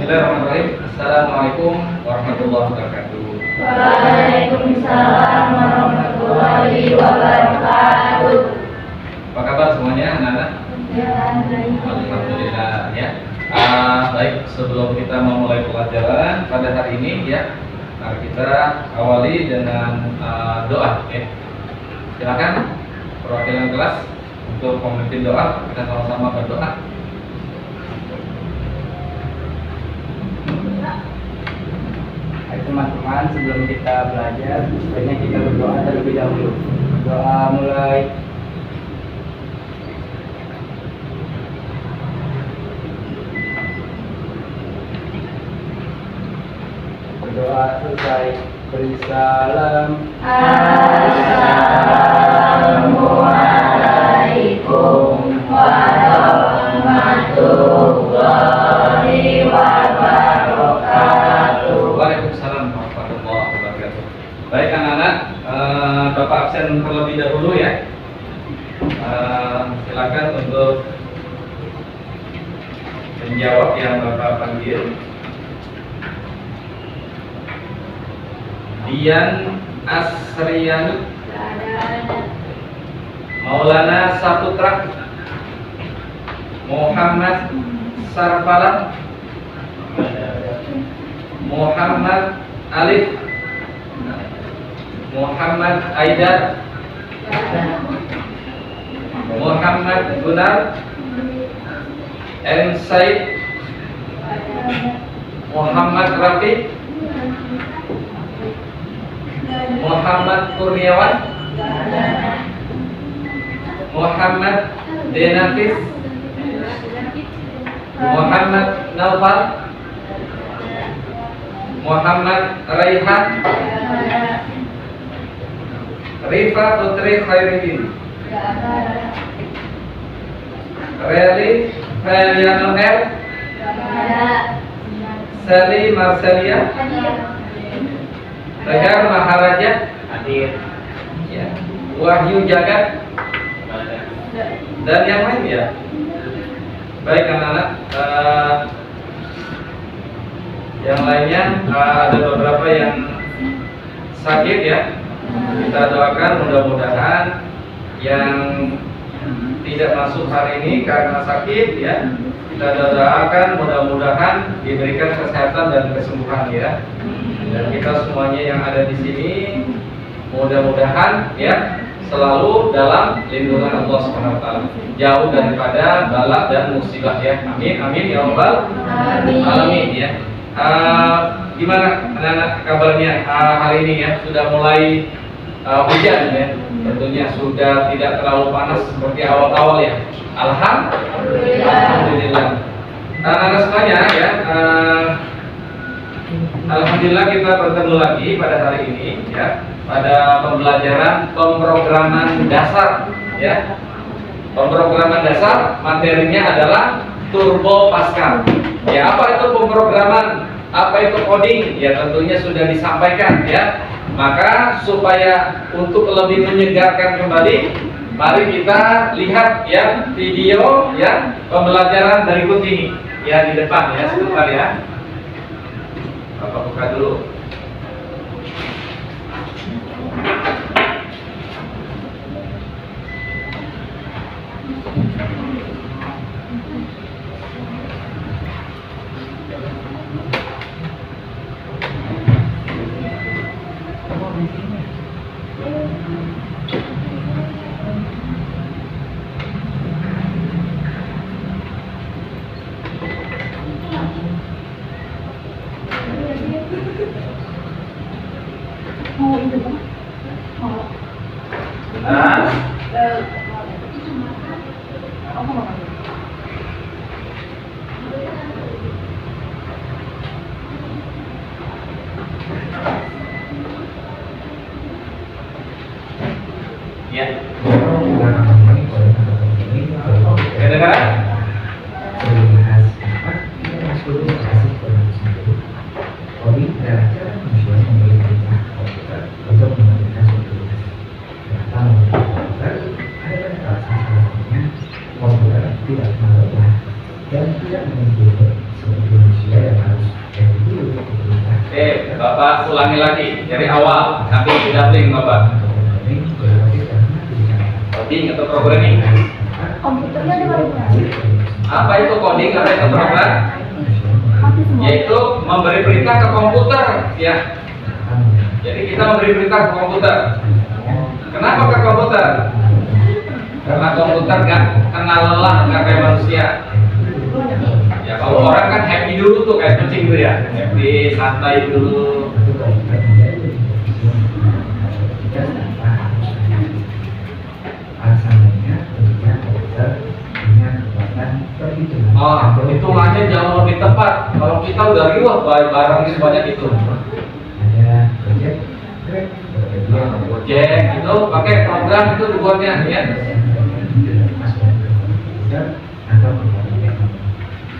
Bismillahirrahmanirrahim. Assalamualaikum warahmatullahi wabarakatuh. Waalaikumsalam warahmatullahi wabarakatuh. Apa kabar semuanya anak-anak? Alhamdulillah ya. Baik, sebelum kita memulai pelajaran pada hari ini ya, mari kita awali dengan doa ya. Silakan perwakilan kelas untuk memimpin doa. Kita sama-sama berdoa. Hai teman-teman, sebelum kita belajar, sebaiknya kita berdoa terlebih dahulu. Doa mulai. Berdoa selesai. Beri salam. Assalamualaikum warahmatullahi wabarakatuh. Waalaikumsalam warahmatullahi wabarakatuh. Baik anak-anak, Bapak absen terlebih dahulu ya. Silakan untuk menjawab yang Bapak panggil. Dian Asriyani, Maulana Saputra, Muhammad Sarfala, Muhammad Alif, Muhammad Aidar, Muhammad Gunar, M. Said, Muhammad Rafi, Muhammad Kurniawan, Muhammad Denafis, Muhammad Naufal, Muhammad Raihan, Rifa Putri Khairuddin, Reli Feliano R, Sally Marcelia, Tegar Maharaja hadir ya. Wahyu Jagat dan yang lain ya. Baik anak-anak, yang lainnya ada beberapa yang sakit ya. Kita doakan mudah-mudahan yang tidak masuk hari ini karena sakit ya, kita doakan mudah-mudahan diberikan kesehatan dan kesembuhan ya. Dan kita semuanya yang ada di sini mudah-mudahan ya selalu dalam lindungan Allah Subhanahu wa taala, jauh daripada bala dan musibah ya. Amin amin ya rabbal alamin ya. Gimana anak-anak kabarnya hari ini ya? Sudah mulai hujan ya. Tentunya sudah tidak terlalu panas seperti awal-awal ya. Alhamdulillah. Anak-anak semuanya ya, alhamdulillah kita bertemu lagi pada hari ini ya, pada pembelajaran pemrograman dasar ya. Pemrograman dasar materinya adalah Turbo Pascal. Ya, apa itu pemrograman? Apa itu coding? Ya, tentunya sudah disampaikan ya. Maka supaya untuk lebih menyegarkan kembali, mari kita lihat ya video ya pembelajaran berikut ini ya di depan ya, sebentar ya. Bapak buka dulu. Nah, ya. Kedengaran? Bapak ulangi lagi dari awal, nanti didamping Bapak. Coding atau programming? Komputernya ada variasi. Apa itu coding? Apa itu program? Mati semua. Yaitu memberi perintah ke komputer, ya. Jadi kita memberi perintah ke komputer. Kenapa ke komputer? Karena komputer nggak kenal lelah, nggak kayak manusia. Ya kalau orang kan happy dulu tuh kayak kucing tuh ya, happy santai dulu. Oh, hitungannya jauh lebih tepat. Kalau kita udah riuh, barang sebanyak itu. Project itu pakai program itu dibuatnya ya.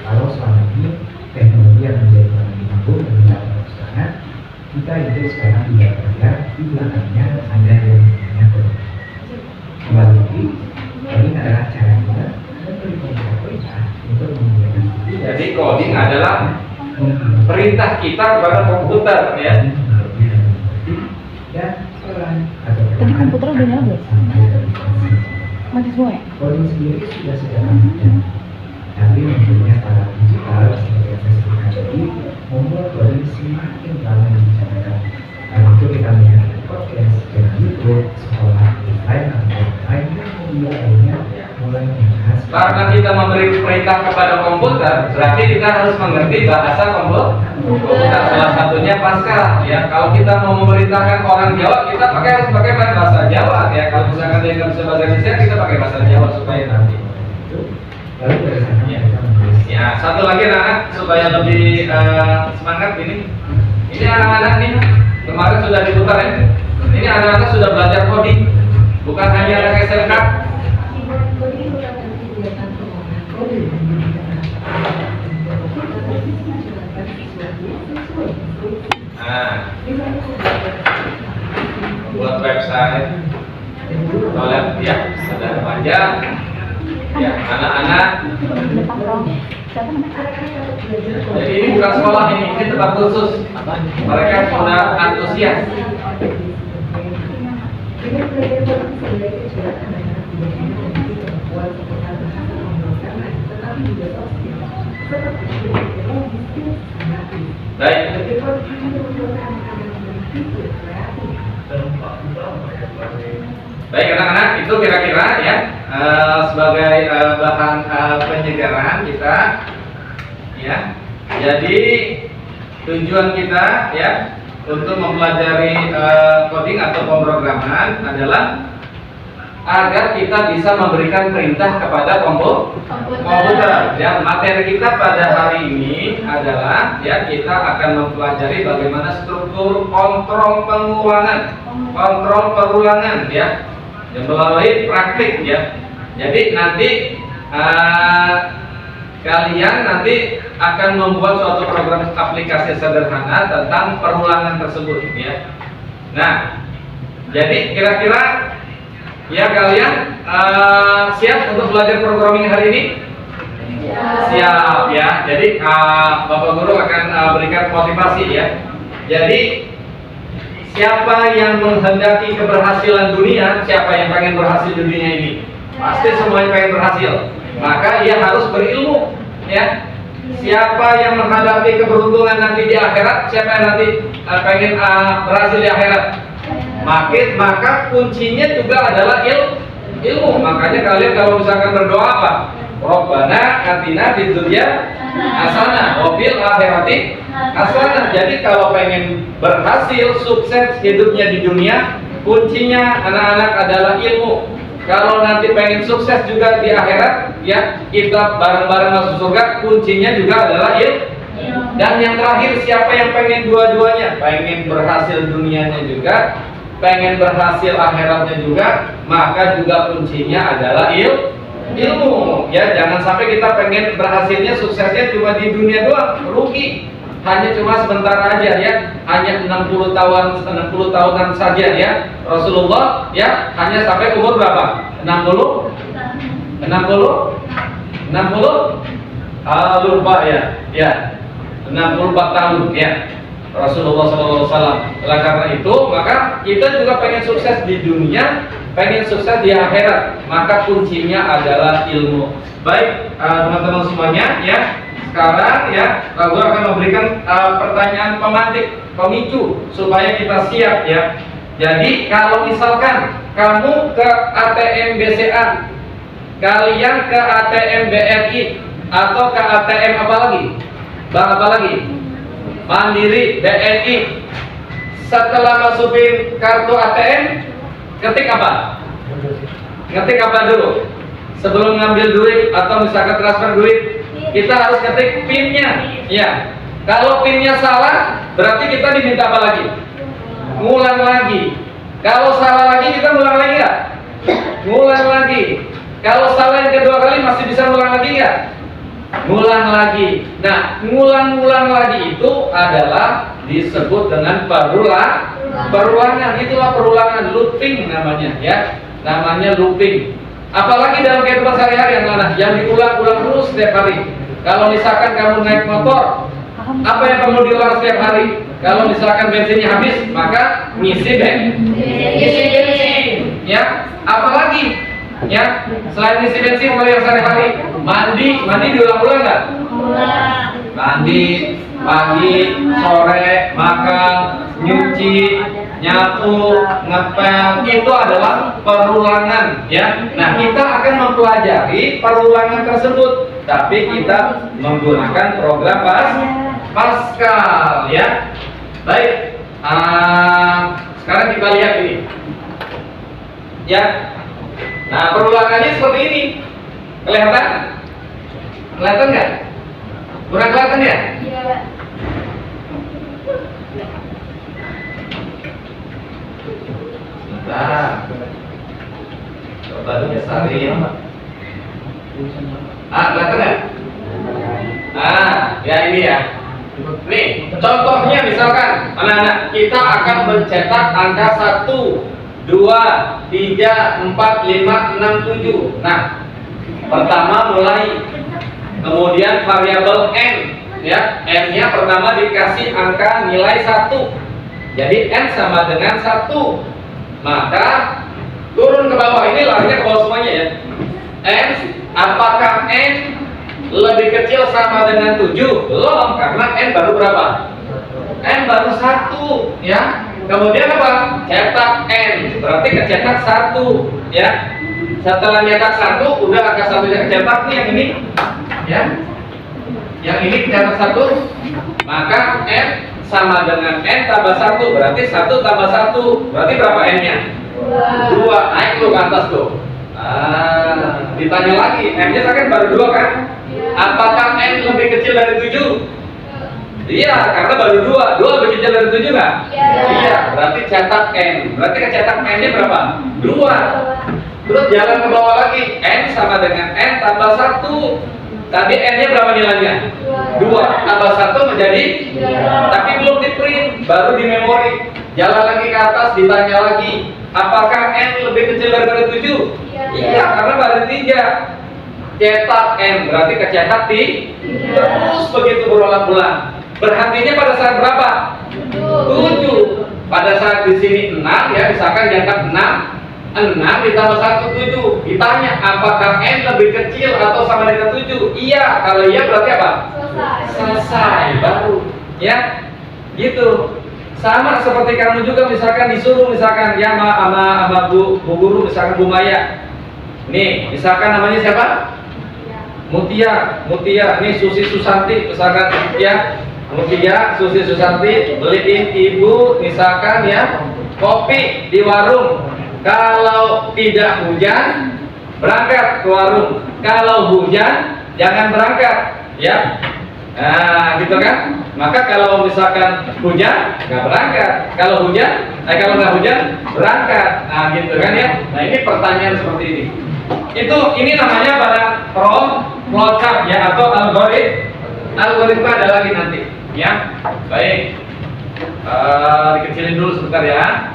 Kalau selama ini teknologi yang menjadi paling mampu dan tidak usaha, kita itu sekarang tidak kerja di belakangnya ada yang namanya teknologi. Kembali lagi, ini adalah cara kita memberi perintah untuk menggunakan. Jadi coding adalah perintah kita kepada komputer ya. Tadi komputer udah nyala belum? Mati semua ya? Coding sendiri sudah sederhana, tapi tentunya para digital seperti yang saya sebutkan tadi membuat coding semakin ramai dibicarakan. Karena itu kita melihat podcast, channel YouTube, sekolah, desain, atau lain yang media lainnya mulai membahas. Karena kita memberi perintah kepada komputer, berarti kita harus mengerti bahasa komputer. Salah satunya Pascal ya. Kalau kita mau memerintahkan orang Jawa, kita harus pakai bahasa Jawa ya. Kalau misalkan dia nggak bisa bahasa Indonesia, kita pakai bahasa Jawa supaya nanti. Lalu dari sana kita menulis. Ya, satu lagi anak-anak supaya lebih semangat ini. Ini anak-anak nih kemarin sudah diputar ya. Ini anak-anak sudah belajar coding, bukan hanya anak SMK. Nah, buat website, kalau lihat ya ada panjang. Ya, anak-anak. Siapa namanya? Jadi ini bukan sekolah ini tempat khusus. Mereka sudah antusias. Baik. Baik anak-anak, itu kira-kira ya sebagai bahan penyegaran kita ya. Jadi tujuan kita ya untuk mempelajari coding atau pemrograman adalah agar kita bisa memberikan perintah kepada komputer. Ya, materi kita pada hari ini adalah ya kita akan mempelajari bagaimana struktur kontrol perulangan ya, yang melalui praktik ya. Jadi nanti kalian nanti akan membuat suatu program aplikasi sederhana tentang perulangan tersebut ya. Nah, jadi kira-kira ya kalian siap untuk belajar programming hari ini? Siap ya. Jadi Bapak Guru akan berikan motivasi ya. Jadi siapa yang menghendaki keberhasilan dunia, siapa yang pengen berhasil di dunia ini? Pasti semuanya pengen berhasil. Maka ia harus berilmu ya. Siapa yang menghadapi keberuntungan nanti di akhirat? Siapa yang nanti pengen berhasil di akhirat? Maka kuncinya juga adalah ilmu. Makanya kalian kalau misalkan berdoa apa? Rabbana atina fid dunya hasanah wa fil akhirati hasanah. Jadi kalau pengen berhasil, sukses hidupnya di dunia, kuncinya anak-anak adalah ilmu. Kalau nanti pengen sukses juga di akhirat, ya kita bareng-bareng masuk surga, kuncinya juga adalah ilmu. Dan yang terakhir, siapa yang pengen dua-duanya? Pengen berhasil dunianya juga, pengen berhasil akhiratnya juga, maka juga kuncinya adalah ilmu. Ya, jangan sampai kita pengen berhasilnya, suksesnya cuma di dunia doang, rugi. Hanya cuma sebentar aja ya, hanya 60 tahunan saja ya. Rasulullah ya hanya sampai umur berapa? 60? Lupa ya. Ya. 64 tahun ya. Rasulullah SAW. Oleh karena itu, maka kita juga pengen sukses di dunia, pengen sukses di akhirat. Maka kuncinya adalah ilmu. Baik, teman-teman semuanya, ya. Sekarang ya, gue akan memberikan pertanyaan pemantik, pemicu supaya kita siap ya. Jadi kalau misalkan kamu ke ATM BCA, kalian ke ATM BRI atau ke ATM apa lagi? Bank apa lagi? Mandiri, BNI. Setelah masukin kartu ATM, ketik apa? Ngetik apa dulu? Sebelum ngambil duit atau misalkan transfer duit, kita harus ketik PIN-nya. Ya. Kalau PIN-nya salah, berarti kita diminta apa lagi? Ngulang lagi. Kalau salah lagi, kita ngulang lagi nggak? Ngulang lagi. Kalau salah yang kedua kali masih bisa ngulang lagi nggak? Ngulang lagi. Nah, ngulang-ngulang lagi itu adalah disebut dengan perulangan. Itulah perulangan, looping namanya ya. Namanya looping. Apalagi dalam kehidupan sehari-hari yang diulang-ulang terus setiap hari. Kalau misalkan kamu naik motor, apa yang kamu diulang setiap hari? Kalau misalkan bensinnya habis, maka ngisi bensin. Ya, apalagi? Ya, selain ngisi bensin, mulai yang sehari-hari, mandi diulang-ulang nggak? Mandi pagi, sore, makan, nyuci, nyapu, ngepel, itu adalah perulangan ya. Nah, kita akan mempelajari perulangan tersebut, tapi kita menggunakan program Pascal ya. Baik, sekarang kita lihat ini ya. Nah, perulangannya seperti ini. Kelihatan? Kelihatan nggak? Kurang kelihatan ya? Iya. Nah, coba dibesarin. Kelihatan nggak? Ya ini ya. Nih, contohnya misalkan anak-anak kita akan mencetak angka 1, 2, 3, 4, 5, 6, 7. Nah, pertama mulai, kemudian variabel n ya, n-nya pertama dikasih angka nilai 1. Jadi n sama dengan 1. Maka turun ke bawah, ini larinya ke bawah semuanya ya. N, apakah n lebih kecil sama dengan 7? Belum, karena n baru berapa? N baru 1 ya. Kemudian apa? Cetak n, berarti kecetak 1 ya. Setelah nyetak 1, udah angka 1-nya kecetak nih, yang ini ya. Yang ini kecetak 1, maka n sama dengan n tambah 1, berarti 1 tambah 1, berarti berapa n-nya? 2. Naik tuh ke atas tuh. Ditanya lagi, n-nya kan baru 2 kan? Apakah n lebih kecil dari 7? Iya, karena baru 2. 2 lebih kecil dari 7 nggak? Iya, berarti cetak n. Berarti kecetak n-nya berapa? 2. Terus jalan ke bawah lagi, n sama dengan n tambah 1. Tadi n-nya berapa nilainya? 2 tambah 1 menjadi 3. Tapi belum di print, baru di memori. Jalan lagi ke atas, ditanya lagi, apakah n lebih kecil daripada 7? Iya, karena baru 3. Cetak n, berarti kecetak di terus begitu berulang-ulang. Berhentinya pada saat berapa? 7. Pada saat di sini 6 ya, misalkan diangkat 6 ditambah 1, 7. Ditanya apakah n lebih kecil atau sama dengan 7? Iya, kalau iya berarti apa? Selesai baru ya. Gitu. Sama seperti kamu juga misalkan disuruh misalkan ya sama bu guru misalkan Bu Maya. Nih, misalkan namanya siapa? Mutia, nih Susi Susanti misalkan ya. Mutia, Susi Susanti beliin ibu misalkan ya kopi di warung. Kalau tidak hujan berangkat ke warung. Kalau hujan jangan berangkat ya. Nah, gitu kan? Maka kalau misalkan hujan nggak berangkat. Kalau nggak hujan berangkat. Nah, gitu kan ya. Nah, ini pertanyaan seperti ini. Ini namanya pada flowchart ya atau algoritma ada lagi nanti ya. Baik, dikecilin dulu sebentar ya.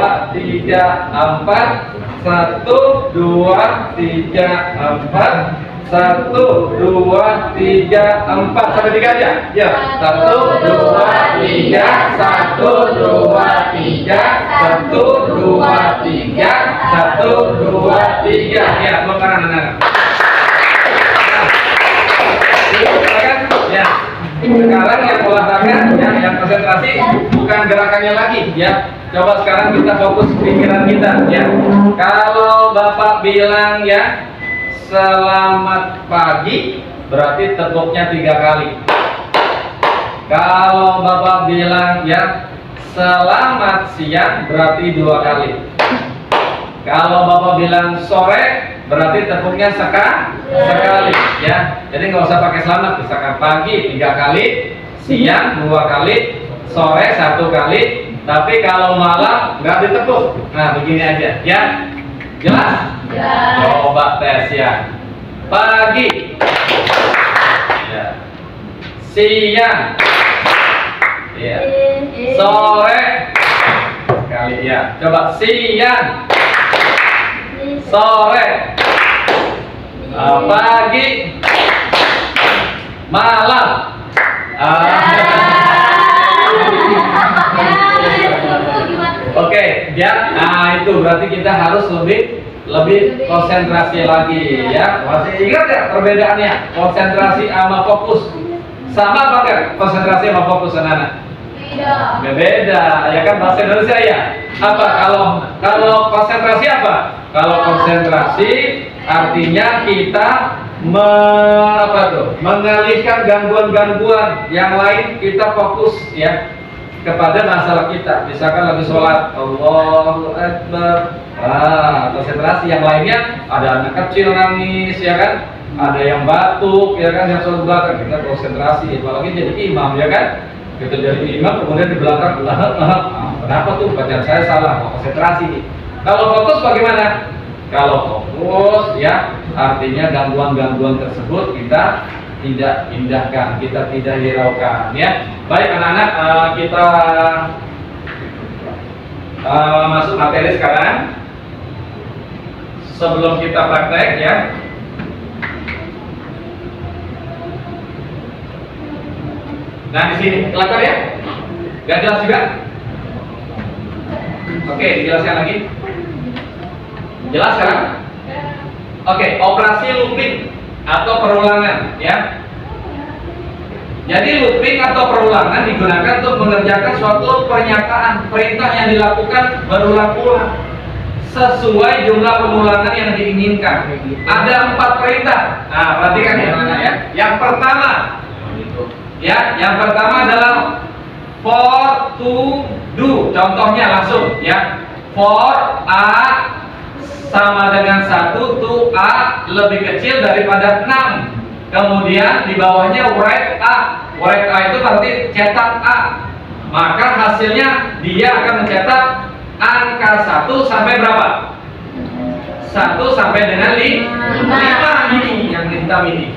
2, 3, 4. 1, 2, 3, 4. 1, 2, 3, 4. Sampai 3 aja. Ya. 1, 2, 3. 1, 2, 3. 1, 2, 3. 1, 2, 3. Ya, belum kanan anak. Ya. Sekarang yang olahraga, yang konsentrasi bukan gerakannya lagi, ya. Coba sekarang kita fokus pikiran kita, ya. Kalau Bapak bilang ya, selamat pagi, berarti tepuknya 3 kali. Kalau Bapak bilang ya, selamat siang, berarti 2 kali. Kalau Bapak bilang sore, berarti tepuknya sekali, ya. Jadi nggak usah pakai selamat, misalkan pagi 3 kali, siang 2 kali, sore 1 kali. Tapi kalau malam nggak ditepuk. Nah, begini aja, ya. Jelas? Ya. Coba tes ya. Pagi, ya. Siang, ya. Sore, sekali ya. Coba siang, sore, pagi, malam. Oke, ya. Nah, itu berarti kita harus lebih konsentrasi lagi, ya. Masih ingat ya perbedaannya? Konsentrasi sama fokus. Sama apa enggak konsentrasi sama fokus anak-anak? Tidak. Beda, ya kan bahasa Indonesia ya. Apa kalau konsentrasi apa? Kalau konsentrasi artinya kita mengalihkan gangguan-gangguan yang lain, kita fokus ya kepada masalah kita. Misalkan lagi sholat, Allahu Akbar. Konsentrasi. Yang lainnya ada anak kecil nangis ya kan? Ada yang batuk ya kan, yang sholat belakang, kita konsentrasi. Apalagi jadi imam ya kan? Kita jadi imam kemudian di belakang kenapa tuh bacaan saya salah, mau konsentrasi. Kalau fokus bagaimana? Kalau fokus ya artinya gangguan-gangguan tersebut kita tidak pindahkan, kita tidak hiraukan ya. Baik anak-anak, kita masuk materi sekarang. Sebelum kita praktek ya, nah di sini kelakar ya, gak jelas juga. Oke, dijelaskan lagi. Jelas sekarang? Oke, operasi looping atau perulangan ya. Jadi looping atau perulangan digunakan untuk mengerjakan suatu pernyataan, perintah yang dilakukan berulang-ulang sesuai jumlah pengulangan yang diinginkan. Ada 4 perintah. Nah, perhatikan ya. Yang pertama adalah for to do. Contohnya langsung ya. For a sama dengan 1, to a lebih kecil daripada 6. Kemudian di bawahnya write a. Write a itu berarti cetak a. Maka hasilnya dia akan mencetak angka 1 sampai berapa? 1 sampai dengan 5 ini yang hitam ini.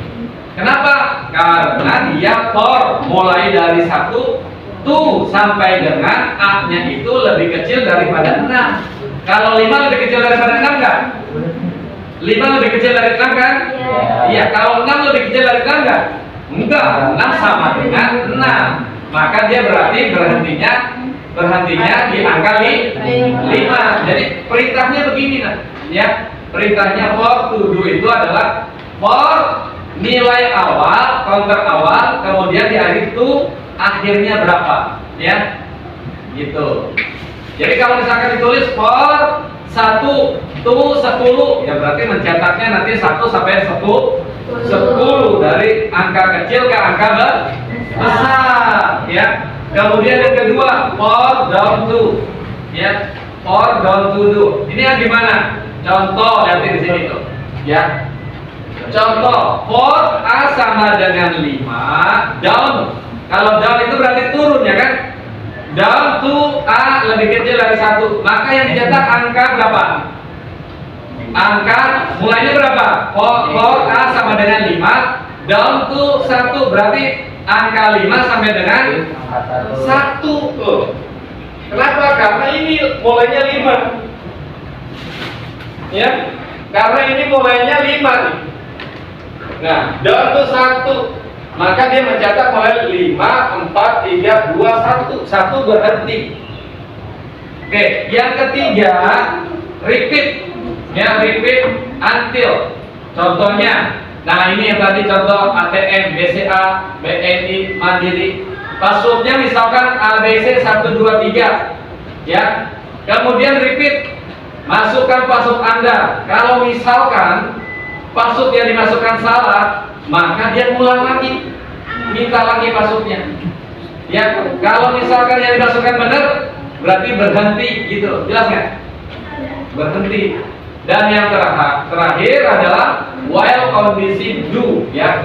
Kenapa? Karena dia for mulai dari 1 to sampai dengan a-nya itu lebih kecil daripada 6. Kalau 5 lebih kecil daripada 6 enggak? 5 lebih kecil dari 6 kan? Iya. Kalau 6 lebih kecil dari 6 enggak? Enggak. 6 sama dengan 6. Maka dia berarti berhentinya di angka 5. Jadi perintahnya begini nah, ya. Perintahnya for to do itu adalah for nilai awal, counter awal, kemudian di akhir to akhirnya berapa, ya? Gitu. Jadi kalau misalkan ditulis for 1 to 10, ya berarti mencetaknya nanti 1 sampai 10 dari angka kecil ke angka besar, ya. Kemudian yang kedua for down to, ya, for down to do. Ini yang gimana? Contoh lihat di sini tuh, ya. Contoh for a sama dengan 5, down. Kalau down itu berarti turun ya kan? Down to a lebih kecil dari 1, maka yang dicetak angka berapa? Angka mulainya berapa? For a sama dengan 5, down to 1 berarti angka 5 sampai dengan 1. Kenapa? Karena ini mulainya 5. Ya, karena ini mulainya 5 nih. Nah, down to 1. Maka dia mencatat mulai 5, 4, 3, 2, 1. 1 berhenti. Oke, yang ketiga repeat. Ya, repeat until. Contohnya, nah ini yang tadi contoh ATM, BCA, BNI, Mandiri. Passwordnya misalkan ABC 123. Ya. Kemudian repeat. Masukkan password Anda. Kalau misalkan password yang dimasukkan salah, maka dia ulang lagi, minta lagi passwordnya. Ya, kalau misalkan yang dimasukkan benar, berarti berhenti, gitu. Jelas nggak? Berhenti. Dan yang terakhir adalah while kondisi do, ya.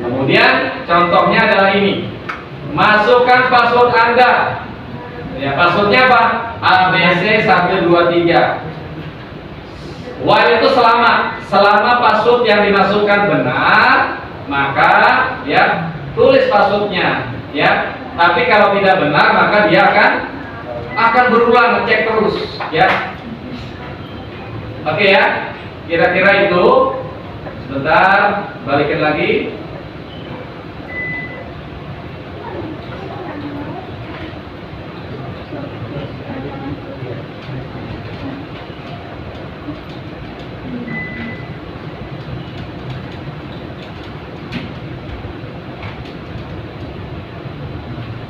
Kemudian contohnya adalah ini. Masukkan password Anda. Ya, passwordnya apa? ABC 123. While itu selama password yang dimasukkan benar, maka ya tulis passwordnya, ya. Tapi kalau tidak benar, maka dia akan berulang, ngecek terus, ya. Oke ya, kira-kira itu. Sebentar, balikin lagi.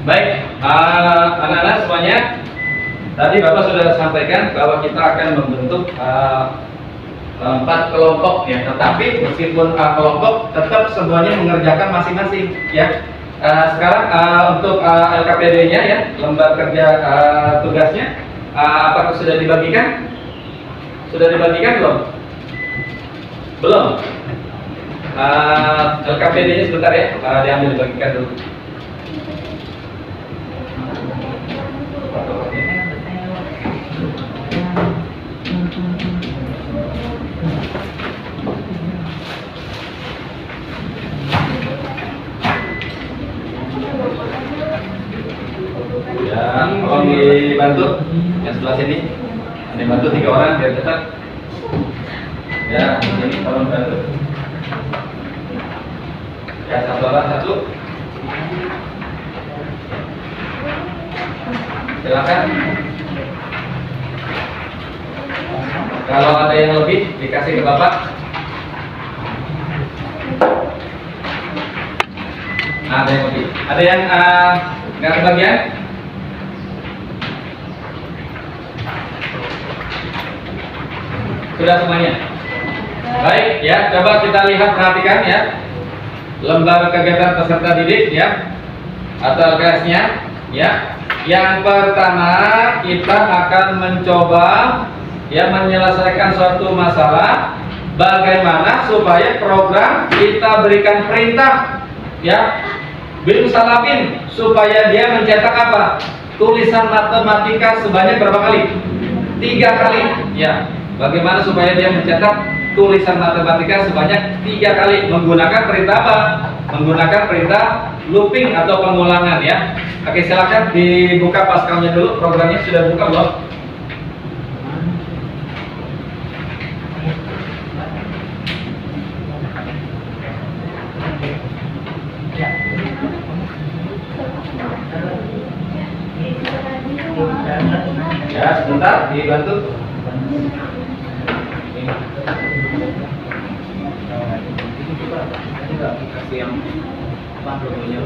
Baik, anak-anak semuanya, tadi Bapak sudah sampaikan bahwa kita akan membentuk 4 kelompok ya, tetapi meskipun kelompok tetap semuanya mengerjakan masing-masing ya. Sekarang untuk LKPD-nya ya, lembar kerja tugasnya, apakah sudah dibagikan? Sudah dibagikan belum? Belum. LKPD-nya sebentar ya, diambil dibagikan dulu. Ya, tolong dibantu yang sebelah sini. Dibantu 3 orang biar cepat. Ya, ini tolong bantu. Ya, 1 orang 1. Silakan. Kalau ada yang lebih dikasih ke Bapak. Nah, ada yang lebih. Ada yang nggak kebagian? Sudah semuanya? Baik ya, coba kita lihat, perhatikan ya. Lembar kegiatan peserta didik ya, atau LKS-nya ya. Yang pertama kita akan mencoba ya menyelesaikan suatu masalah, bagaimana supaya program kita berikan perintah ya, Bim Salabin, supaya dia mencetak apa? Tulisan matematika sebanyak berapa kali? 3 kali ya. Bagaimana supaya dia mencetak tulisan matematika sebanyak 3 kali menggunakan perintah apa? Menggunakan perintah looping atau pengulangan ya. Oke, silakan dibuka Pascalnya dulu. Programnya sudah buka belum? Ya, sebentar dibantu. Kasih yang apa logonya?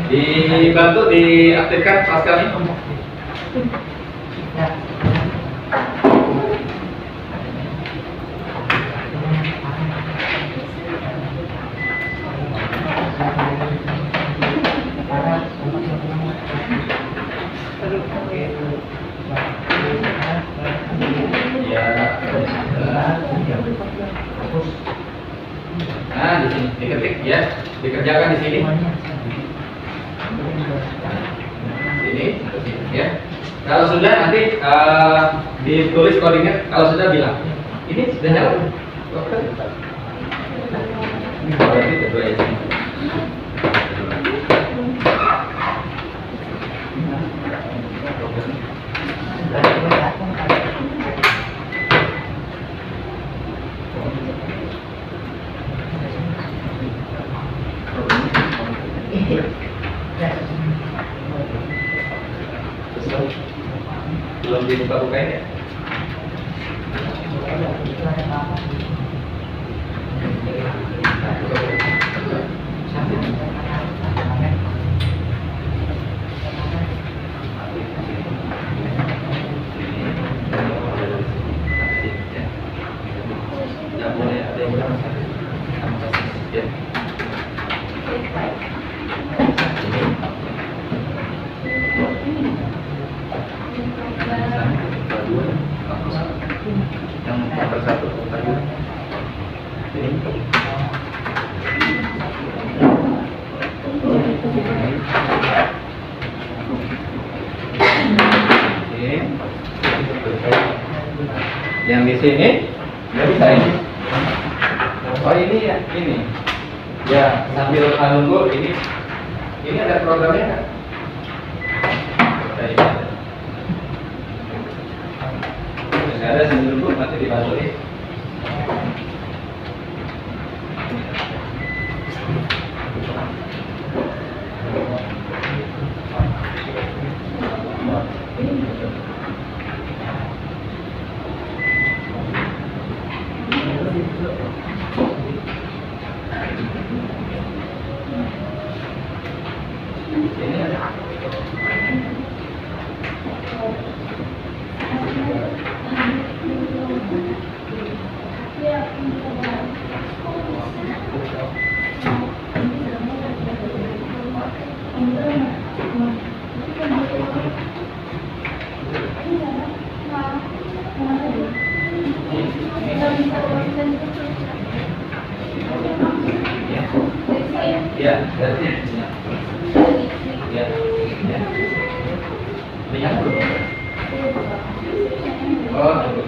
Dibantu diaktifkan Pascal ini. Nah, di sini diketik ya, dikerjakan di sini. Sini, ya. Kalau sudah nanti ditulis koordinat. Kalau sudah bilang, ini sudah nyala. Ini berarti kedua ya. Belum dibuka-bukain ya? Nggak boleh ada yang bilang ya. Yang nomor 1 tadi ini. Yang di sini nggak bisa ini. Oh ini ya, ini ya, sambil nunggu ini ada programnya nggak? Nggak ada, sambil nunggu nanti dibantu nih. Ya, dari sini. Ya, ya. Lihat dulu. Oh, dulu.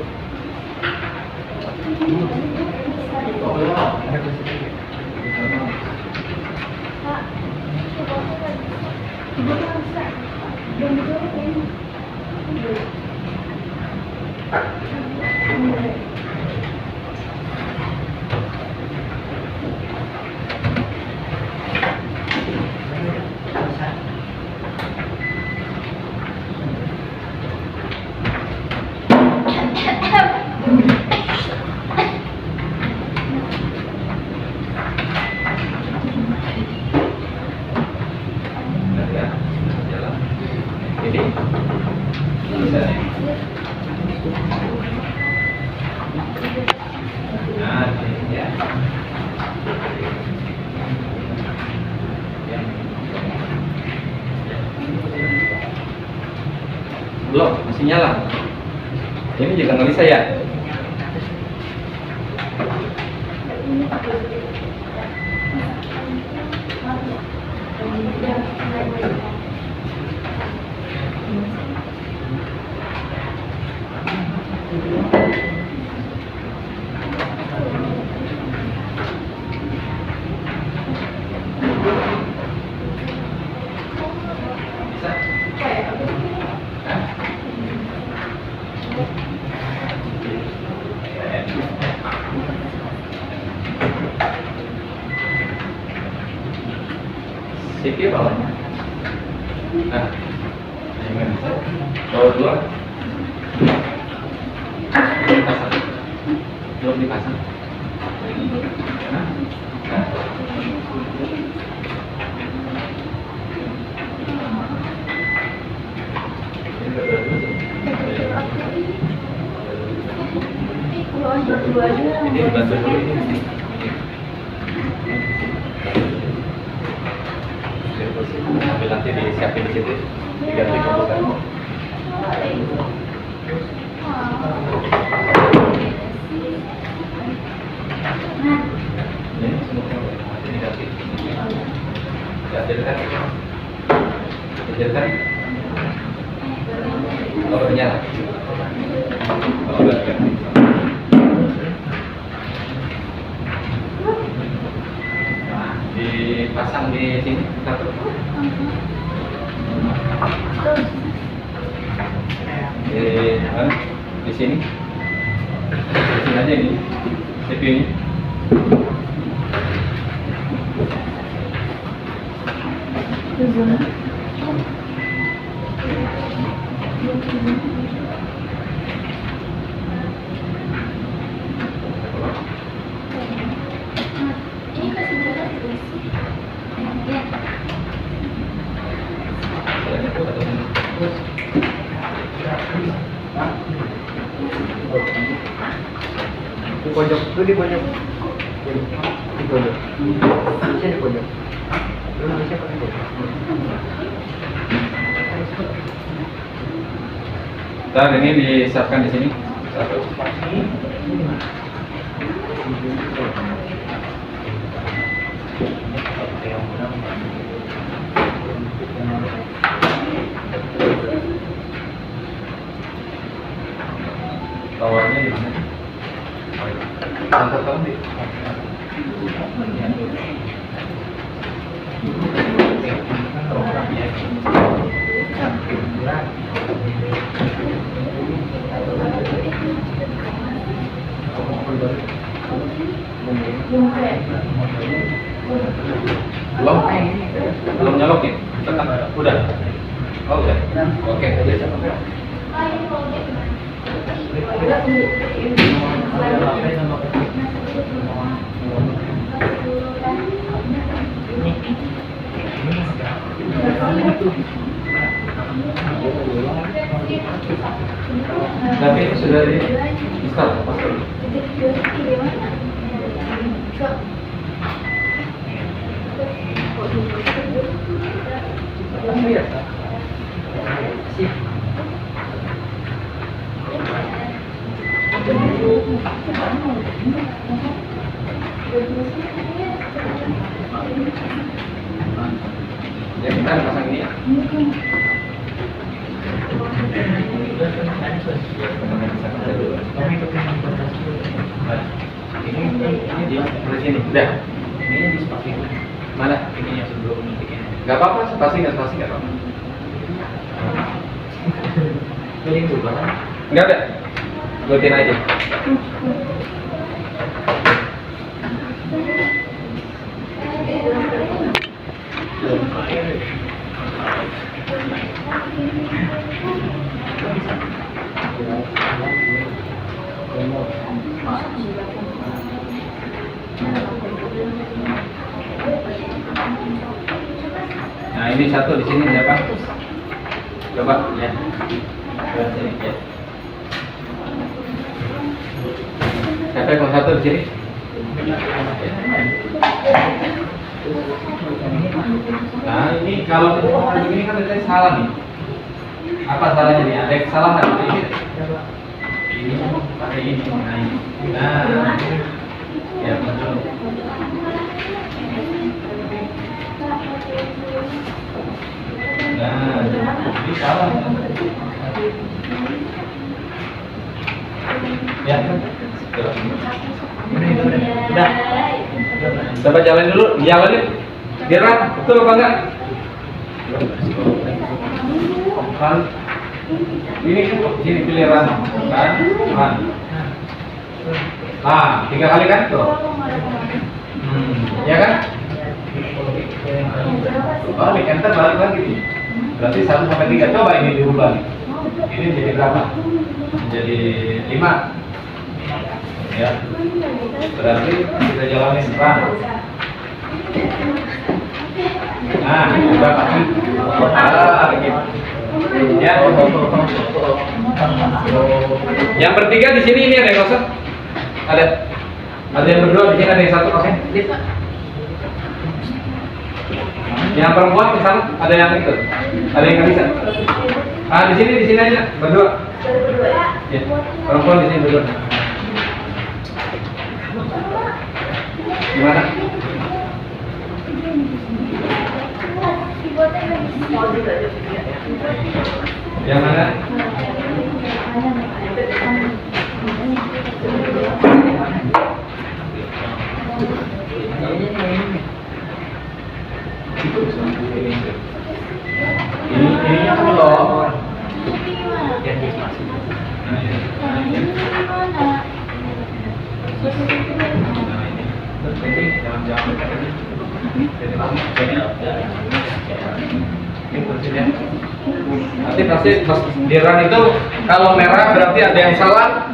Ya, jalan. Ini bisa nih. Nah, ini ya. Ya. Belum, masih nyala. Ini juga nggak bisa ya? Bisa? Hah? CPU bawahnya. Nah, ini bisa. Bawa dua. Dipasang. Belum dipasang. Nah, nah. Ini bantu dulu ini. Sambil nanti disiapin di situ, diganti komputer. Ini semua diganti. Dihasilkan. Dihasilkan. Kalau nyala. Kalau udah ganti. Dipasang di sini satu. Di sini. Di sini aja ini CPU-nya. Di pojok, itu di pojok. Di pojok. Bisa di pojok. Lu bisa pakai pojok. Ntar ini disiapkan di sini. Satu. Towernya di mana? Kantor kamu di? Belum? Belum nyolok ya? Tekan. Udah? Oh udah? Oke. Tapi ini sudah di install apa? Ya kita pasang ini ya. Ini di sini. Udah. Ini di spasi. Mana? Ini yang sebelum ini. Gak apa-apa, spasi nggak apa-apa. Pilih dulu kan? Nggak ada. Lutin aja. Nah ini satu di sini siapa? Coba ya. Coba sini ya. Siapa yang mau satu di sini? Nah ini kalau begini kan ada salah nih. Apa salahnya nih? Ada kesalahan ini. Ini pakai ini. Nah, ya betul. Nah, ini salah. Ya, udah. Coba jalan dulu, jalanin. Biar betul apa enggak? Kan ini sini pilihan kan? Nah, 3 kali kan tuh. Ya kan? Oh, di enter balik lagi. Berarti 1 sampai 3. Coba ini diubah. Ini jadi berapa? Jadi 5. Ya. Berarti kita jalanin run. Nah, berapa? Gitu. Ya. Yang bertiga di sini ini ada yang kosong? Ada yang berdua di sini, ada yang satu kosong? Yang perempuan di sana ada yang itu? Ada yang nggak bisa? Ah di sini aja berdua. Ya, perempuan di sini berdua. Gimana? Yang mana? Ini yang belum. Nanti pasti di run itu kalau merah berarti ada yang salah.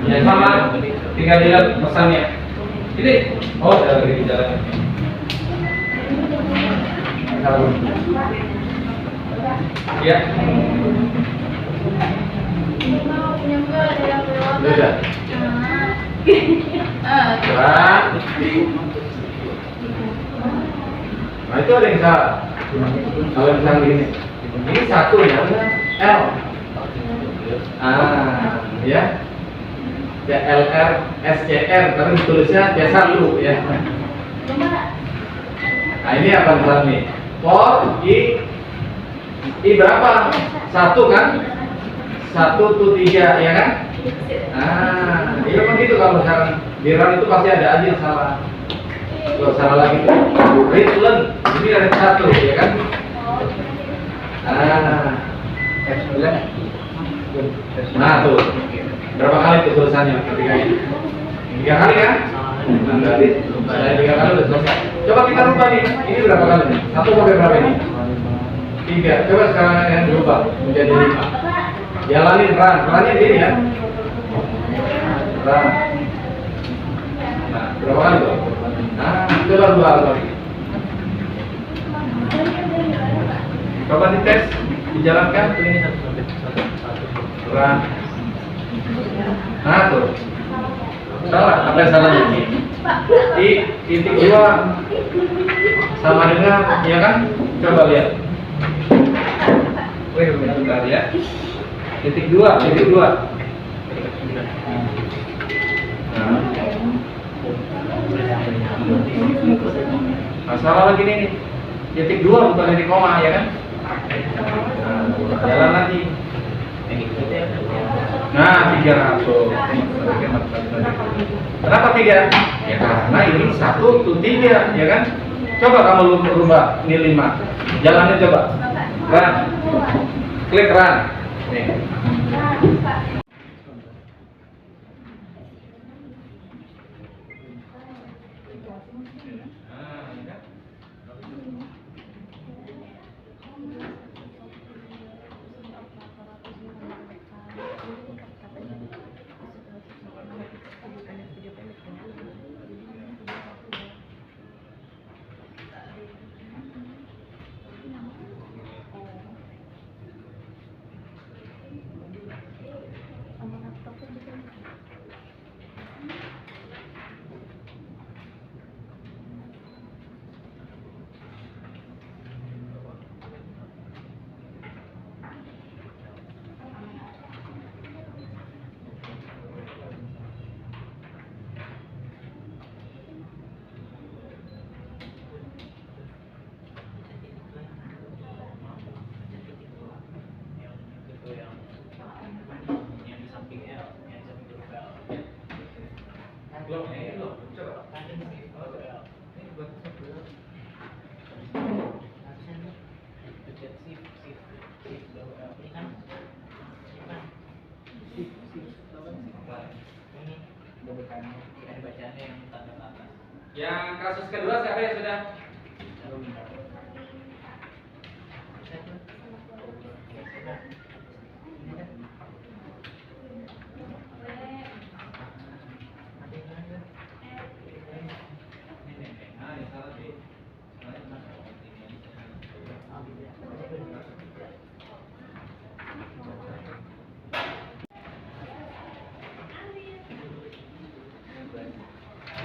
Ya sama, tinggal dilihat pesannya. Ini, oh ada lagi di jalan. Ya. Sudah. Gerak. Nah itu ada yang salah. Kalau misalnya gini, ini satu ya, L. Ya. CLR, SCR, tapi tulisnya C1 ya. Nah ini apa misalnya nih? For I berapa? 1 kan? 1 to 3 ya kan? Nah, iya begitu kalau misalkan di run itu pasti ada aja yang salah. Kalau salah lagi tuh, return ini ada 1 ya kan? Nah tuh, berapa kali tuh tulisannya ketika ini? 3 kali kan? Nah, berarti saya 3 kali udah selesai. Coba kita rubah nih, ini berapa kali nih? 1 sampai berapa ini? 3. Coba sekarang yang dirubah menjadi 5. Jalanin runnya gini ya. Run. Nah, berapa kali tuh? Nah, coba 2 kali. Coba dites, dijalankan. Run. Nah tuh. Salah, apa yang salahnya? Titik 2 sama dengan, ya kan? Coba lihat. Wih, bentar ya. Titik 2. Masalah lagi nih. Titik 2 bukan titik koma ya kan? Nah, jalan lagi. Nah, 300. Kenapa 3? Ya karena ini 1 tuh 3, ya kan? Coba kamu rubah ini 5. Jalannya coba. Run. Klik run. Nih. Yang kasus kedua siapa yang sudah?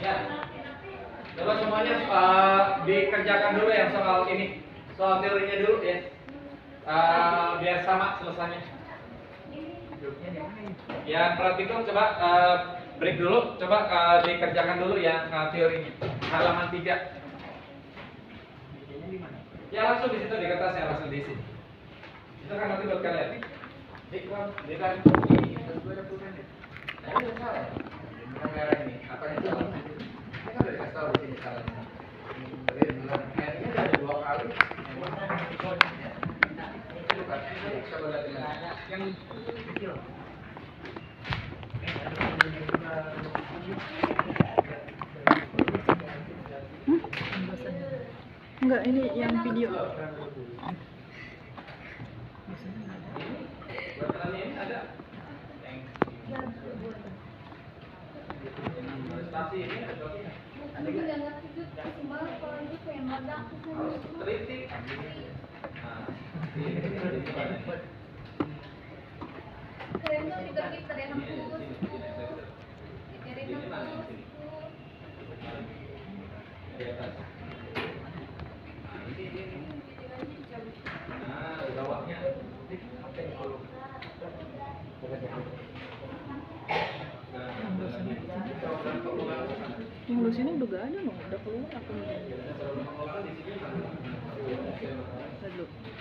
Ya, coba semuanya dikerjakan dulu yang soal ini, soal teorinya dulu ya, biar sama selesainya. Ya praktikum coba break dulu, coba dikerjakan dulu yang teorinya, halaman 3. Ya langsung di situ di kertasnya, langsung diisi. Itu kan nanti buat kalian. Dikran. Kamera ini, apa yang salah? Ini kan udah dikasih tahu di sini salahnya. Jadi ini ada 2 kali. Itu bukan. Coba lihat yang kecil. Enggak, ini yang video. Buat ini ada. Prestasi ini ada berapa? Harus teliti. Nah, di bawahnya. Yang lu sini udah gak ada loh, udah keluar aku.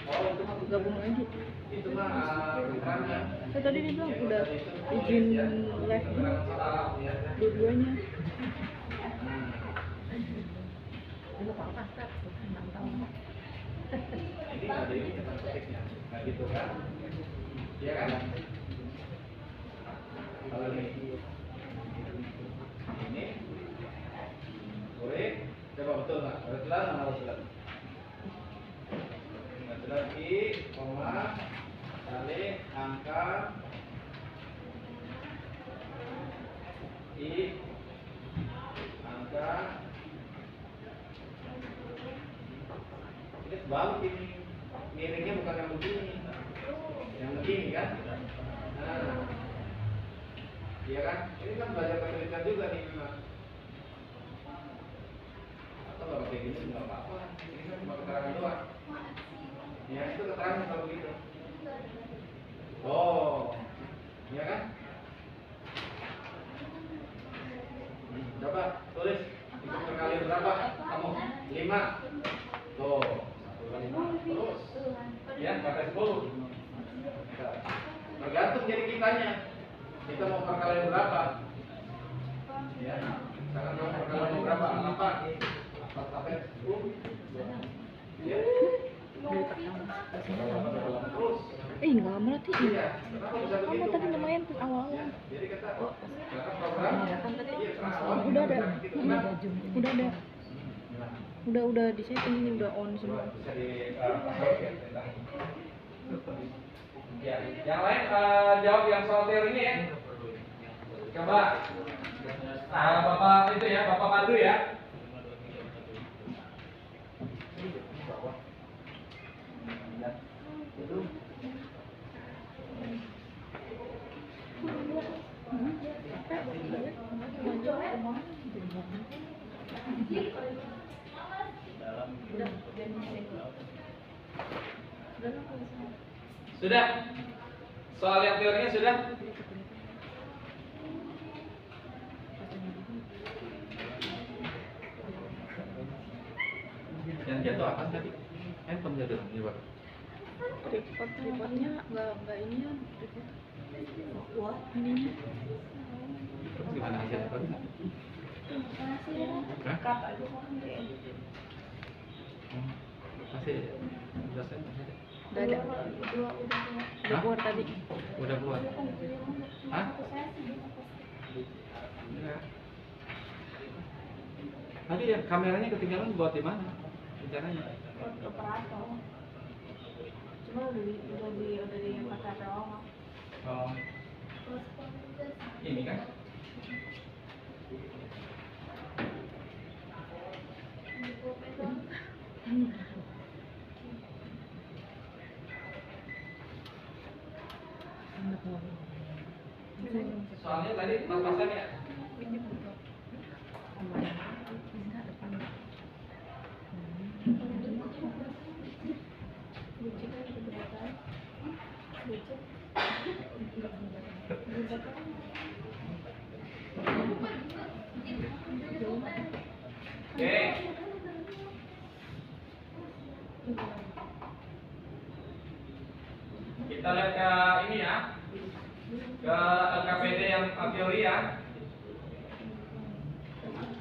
Lalu gabung lagi. Itu mah keterangan. Tadi dia bilang udah izin live dua-duanya. Ini ada ini tempat ketiknya. Nah gitu kan. Iya kan? Kalau ini boleh, coba betul nggak? Betulan sama betulan? Betulan I, koma, kali angka I, angka ini sebalik ini miringnya bukan yang begini kan? Nah, iya kan? Ini kan belajar penelitian juga nih memang. Atau kalau kayak gini nggak apa-apa. Ini kan cuma keterangan doang. Ya itu keterangan kalau begitu. Oh, iya kan? Coba tulis itu berkali berapa? Tergantung jadi kitanya. Kita mau perkalian berapa? Ya, misalkan mau perkalian berapa? Apa? Sampai 10. Ya. Terus. Enggak merhatiin. Iya. Kenapa bisa Kamu begitu? tadi lumayan tuh awal. Ya, jadi kita sekarang program. Kan tadi Iya, udah ada. Nah, Udah ada. Udah di setting ini udah on semua. bisa di ya, yang lain jawab yang soal teorinya ya. Coba Bapak itu ya, Bapak Pandu ya. Sudah? Soal yang teorinya sudah? Yang jatuh apa tadi? Handphone jatuh di bawah. Tripodnya nggak ini ya. Wah, ininya. Terus gimana hasil tripodnya? Hah? Masih dosen masih ada? Udah ada. Udah keluar tadi. Udah keluar. Hah? Enggak. Tadi yang kameranya ketinggalan buat di mana? Rencananya? Cuma udah dipakai doang. Oh. Ini kan? Soalnya tadi pas-pasannya. Oke. Kita lihat ke ini ya. Ke LKPD yang teori ya.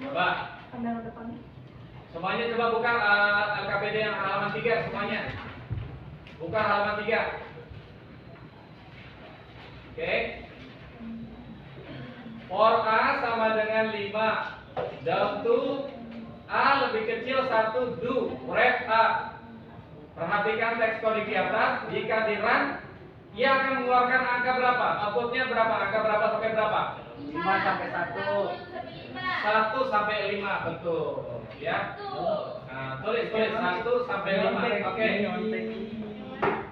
Coba. Kamera depannya. Semuanya coba buka LKPD yang halaman 3 semuanya. Buka halaman 3. Oke. For A sama dengan 5. Down to A lebih kecil 1 do. Write A. Perhatikan teks kodik di atas. Jika di run, ia akan mengeluarkan angka berapa? Outputnya berapa? Angka berapa sampai berapa? 5 sampai 1. 1 sampai 5, betul. Ya. Nah, tulis 1 sampai 5. Oke.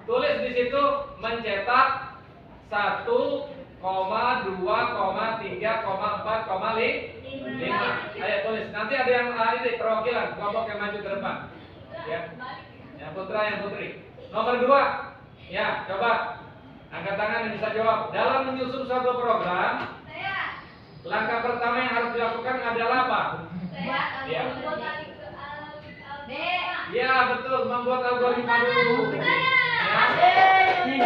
Tulis di situ mencetak 1, 2, 3, 4, 5. Ayo tulis. Nanti ada yang ini perwakilan kelompok yang maju ke depan. Ya. Yang putra, yang putri. Nomor 2. Ya, coba angkat tangan yang bisa jawab. Dalam menyusun suatu program, langkah pertama yang harus dilakukan adalah apa? Ya. Ya, betul, membuat algoritma dulu. Ya.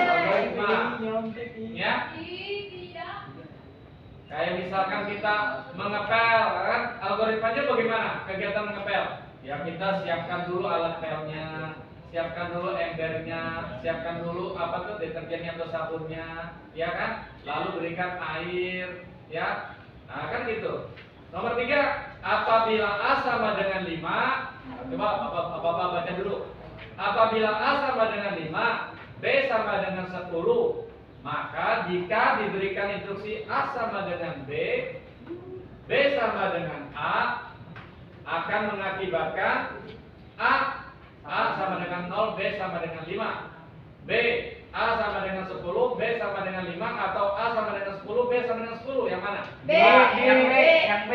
Algoritma. Ya. Kayak misalkan kita mengepel, kan? Algoritmanya bagaimana? Kegiatan mengepel. Ya, kita siapkan dulu alat pelnya, siapkan dulu embernya, siapkan dulu apa tuh deterjennya atau sabunnya, ya kan? Lalu berikan air, ya. Nah, kan gitu. Nomor 3, apabila A sama dengan 5, coba Bapak baca dulu. Apabila A sama dengan 5, B sama dengan 10, maka jika diberikan instruksi A sama dengan B, B sama dengan A, akan mengakibatkan A sama dengan 0, B sama dengan 5. B, A sama dengan 10, B sama dengan 5, atau A sama dengan 10, B sama dengan 10. Yang mana? B. Yang B.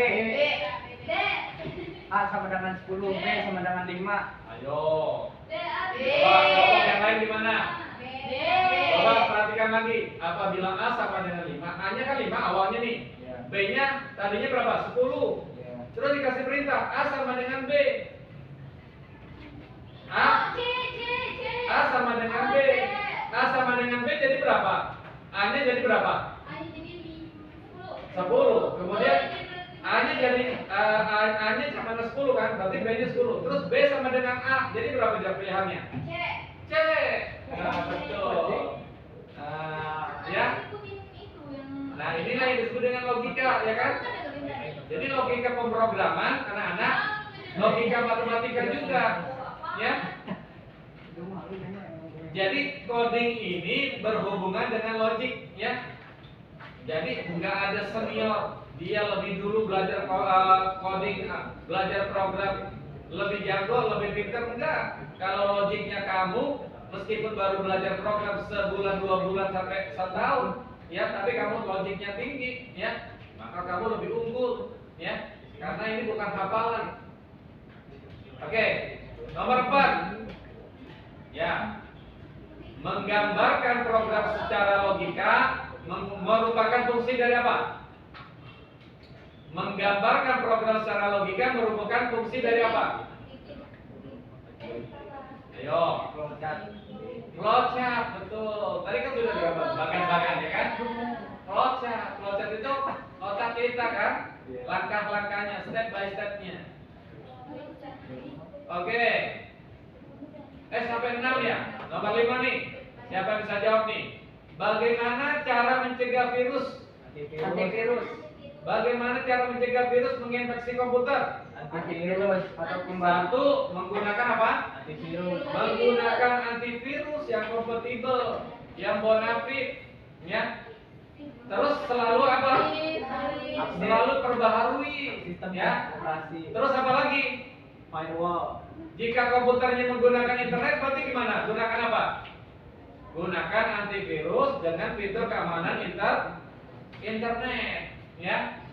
A sama dengan 10, B sama dengan 5. Ayo. Coba kelompok yang lain di mana? Coba perhatikan lagi. Apabila A sama dengan 5, A-nya kan 5 awalnya nih. Ya. B-nya tadinya berapa? 10. Ya. Terus dikasih perintah A sama dengan B. A sama dengan B. A sama dengan B jadi berapa? A-nya jadi berapa? A jadi 10. 10. Kemudian A-nya jadi A-nya sama dengan 10 kan? Berarti B-nya 10. Terus B sama dengan A. Jadi berapa dia pilihannya? C. C. Nah, betul. Ya. Ikutin itu yang. Nah, inilah yang disebut dengan logika, ya kan? Jadi logika pemrograman anak-anak, logika matematika juga, ya. Jadi coding ini berhubungan dengan logik, ya. Jadi nggak ada senior, dia lebih dulu belajar coding, belajar program, lebih jago, lebih pintar, enggak. Kalau logiknya kamu, meskipun baru belajar program sebulan, 2 bulan sampai setahun, ya, tapi kamu logiknya tinggi, ya, maka kamu lebih unggul, ya, karena ini bukan hafalan. Oke, nomor 4, ya. Menggambarkan program secara logika merupakan fungsi dari apa? Menggambarkan program secara logika merupakan fungsi dari apa? Ayo, flowchart, betul. Tadi kan sudah digambar bagian-bagian, ya kan? Flowchart itu otak kita kan? Langkah-langkahnya, step by stepnya. Oke. Sampai 6 ya. Nomor 5 nih. Siapa yang bisa jawab nih? Bagaimana cara mencegah virus? Antivirus. Bagaimana cara mencegah virus menginfeksi komputer? Antivirus atau Satu, menggunakan apa? antivirus. Menggunakan antivirus yang kompatibel, yang bonafide, ya. Terus selalu apa? Selalu perbaharui, Sistem ya. operasi. Terus apa lagi? Firewall. Jika komputernya menggunakan internet, berarti gimana? Gunakan apa? Gunakan antivirus dengan fitur keamanan internet, ya.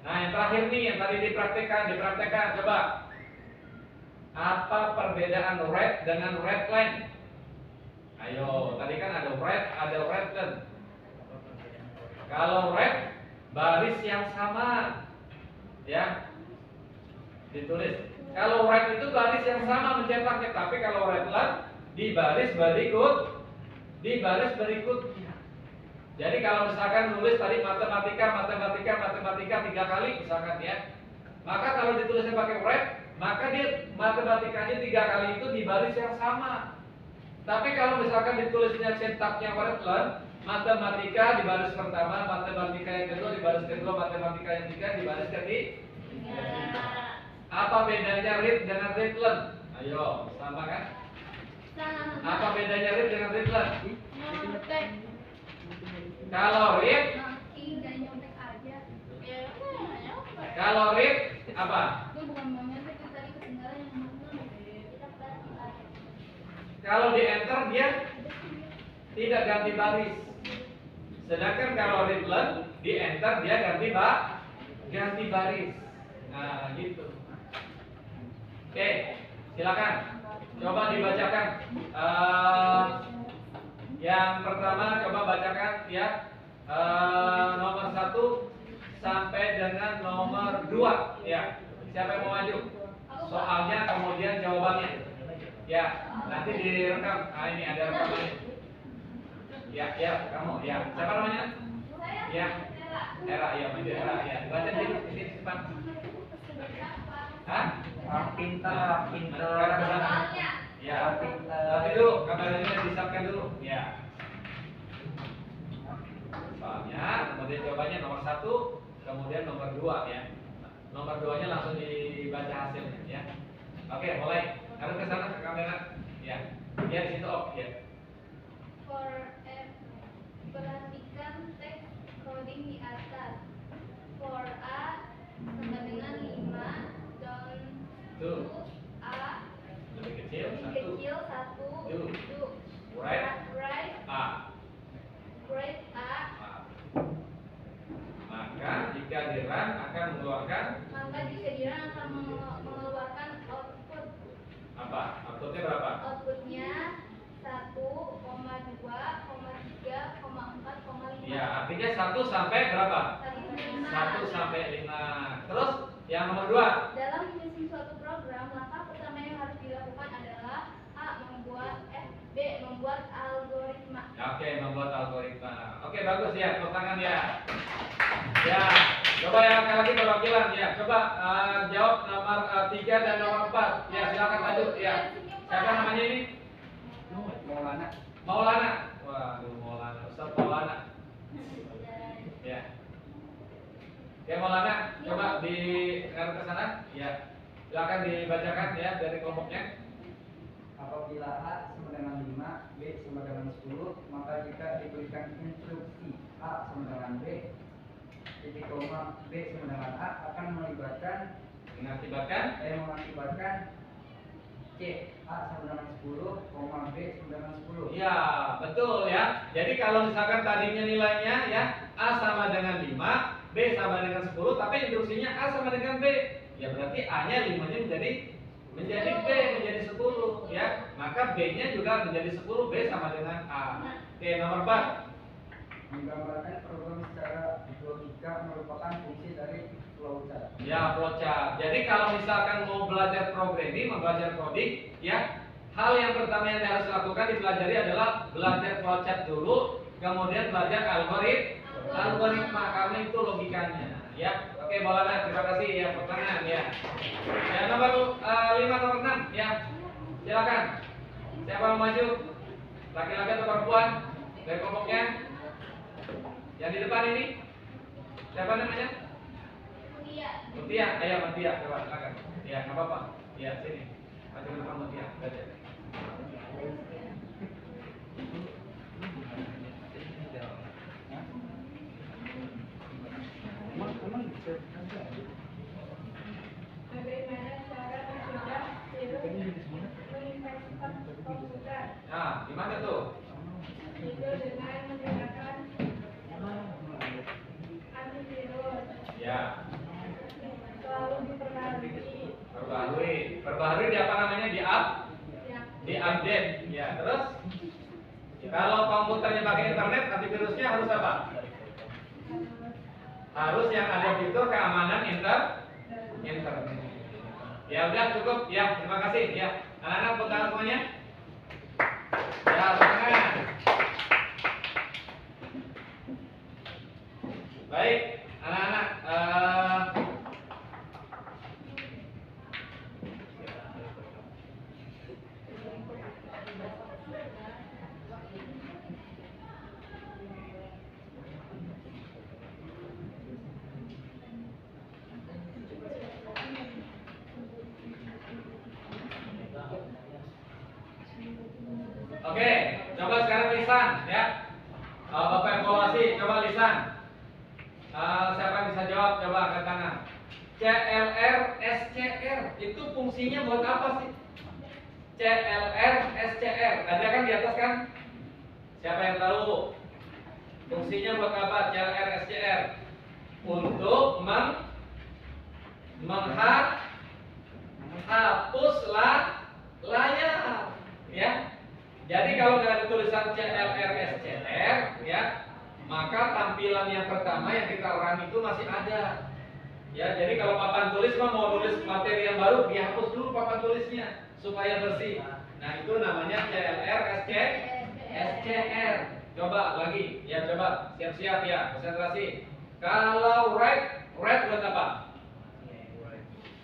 Nah, yang terakhir nih, yang tadi dipraktekkan, coba. Apa perbedaan red dengan redline? Ayo, tadi kan ada redline. Kalau red, baris yang sama, ya, ditulis. Kalau red itu baris yang sama mencetaknya, tapi kalau redline di baris berikutnya. Jadi kalau misalkan nulis tadi matematika 3 kali misalkan, ya, maka kalau ditulisnya pakai red, maka dia matematikanya 3 kali itu di baris yang sama. Tapi kalau misalkan ditulisnya sintaknya redline, matematika di baris pertama, matematika yang kedua di baris kedua, matematika yang ketiga di baris ketiga. Apa bedanya read dengan redline? Ayo, sama kan? Apa bedanya read dengan redline? Kalau read, apa? Kalau di enter dia tidak ganti baris. Sedangkan kalau redline di enter dia ganti baris. Nah, gitu. Oke, silakan. Coba dibacakan. Yang pertama coba bacakan, ya. Nomor 1 sampai dengan nomor 2, ya. Siapa yang mau maju? Soalnya kemudian jawabannya. Ya, nanti direkam. Ini ada rekamannya. Ya, kamu. Ya, siapa namanya? Ya. Era, ya, Era, ya. Baca dulu ini cepat. Hah? Pintar. Ya, nanti dulu kabarnya disapkan dulu. Ya. Soalnya, kemudian jawabannya nomor 1, kemudian nomor 2, ya. Nomor 2-nya langsung dibaca hasilnya, ya. Oke, mulai. Harus ke sana ke kamera. Ya. Ya, di situ off, ya. Perhatikan teks coding di atas. For A sama dengan 5, down Tuh. to A Lebih kecil, lebih 1. kecil 1, Do. do. Right. A. Maka jika dirun akan mengeluarkan Maka jika dirun akan mengeluarkan output. apa? Outputnya berapa? Outputnya 1, 2, 3, 4, 5. Ya, artinya 1 sampai berapa? 1 1 sampai 5. Terus yang nomor 2. Dalam menyusun suatu program, langkah pertama yang harus dilakukan adalah A. Membuat membuat algoritma. Oke, membuat algoritma. Oke, bagus ya, tepuk tangan ya. Ya, coba yang lagi perwakilan ya. Coba jawab nomor 3 dan nomor 4. Ya, silakan lanjut ya. Siapa namanya ini? Maulana. Maulana. Waduh, Maulana. Ustaz Maulana. Ya. Oke, Maulana, coba di ke sana. Ya. Silakan dibacakan ya dari kelompoknya. Apabila A sama dengan 5, B sama dengan 10, maka jika diberikan instruksi A sama dengan B, titik koma B sama dengan A akan mengakibatkan C A sama dengan 10, koma B sama dengan 10. Ya, betul ya. Jadi kalau misalkan tadinya nilainya ya A sama dengan 5, B sama dengan 10, tapi instruksinya A sama dengan B. Ya berarti A-nya 5-nya menjadi B menjadi 10 ya. Maka B-nya juga menjadi 10, B sama dengan A. Oke, nomor 4. Menggambarkan program secara logika merupakan fungsi dari flowchart. Ya, flowchart. Jadi kalau misalkan mau belajar programming, mau belajar coding, ya, hal yang pertama yang harus dilakukan dipelajari adalah belajar flowchart dulu, kemudian belajar algoritma karena itu logikanya, ya. Oke, Maulana, terima kasih ya pertanyaan ya. Ya, nomor 5 nomor 6 ya. Silakan. Siapa mau maju? Laki-laki atau perempuan? Dari kelompoknya? Yang di depan ini? Siapa namanya? Mutia, ayo Mutia, coba silakan. Ya, nggak apa-apa. Ya, sini. Maju ke depan Mutia, belajar. Bagaimana cara mencegah virus menginfeksi komputer? Nah, gimana tuh? Itu dengan menggunakan antivirus. Ya, Selalu diperbarui. perbaharui di apa namanya? Di update. Ya, terus kalau komputernya pakai internet, antivirusnya harus apa? Harus yang ada fitur keamanan internet. Ya udah cukup ya, terima kasih ya. Anak-anak tepuk tangan semuanya. Ya, tangan. Baik, anak-anak. Oke, coba sekarang lisan ya. Bapak evaluasi, coba lisan. Siapa yang bisa jawab? Coba angkat tangan. CLR, SCR itu fungsinya buat apa sih? CLR, SCR ada kan di atas kan? Siapa yang tahu? Fungsinya buat apa? CLR, SCR untuk menghapus layar, ya. Jadi kalau ada tulisan CLR, SCR, ya, maka tampilan yang pertama yang kita run itu masih ada. Ya, jadi kalau papan tulis mau tulis materi yang baru, dihapus dulu papan tulisnya supaya bersih. Nah, itu namanya CLR, SCR. Coba lagi, ya coba siap-siap ya, konsentrasi. Kalau write buat apa?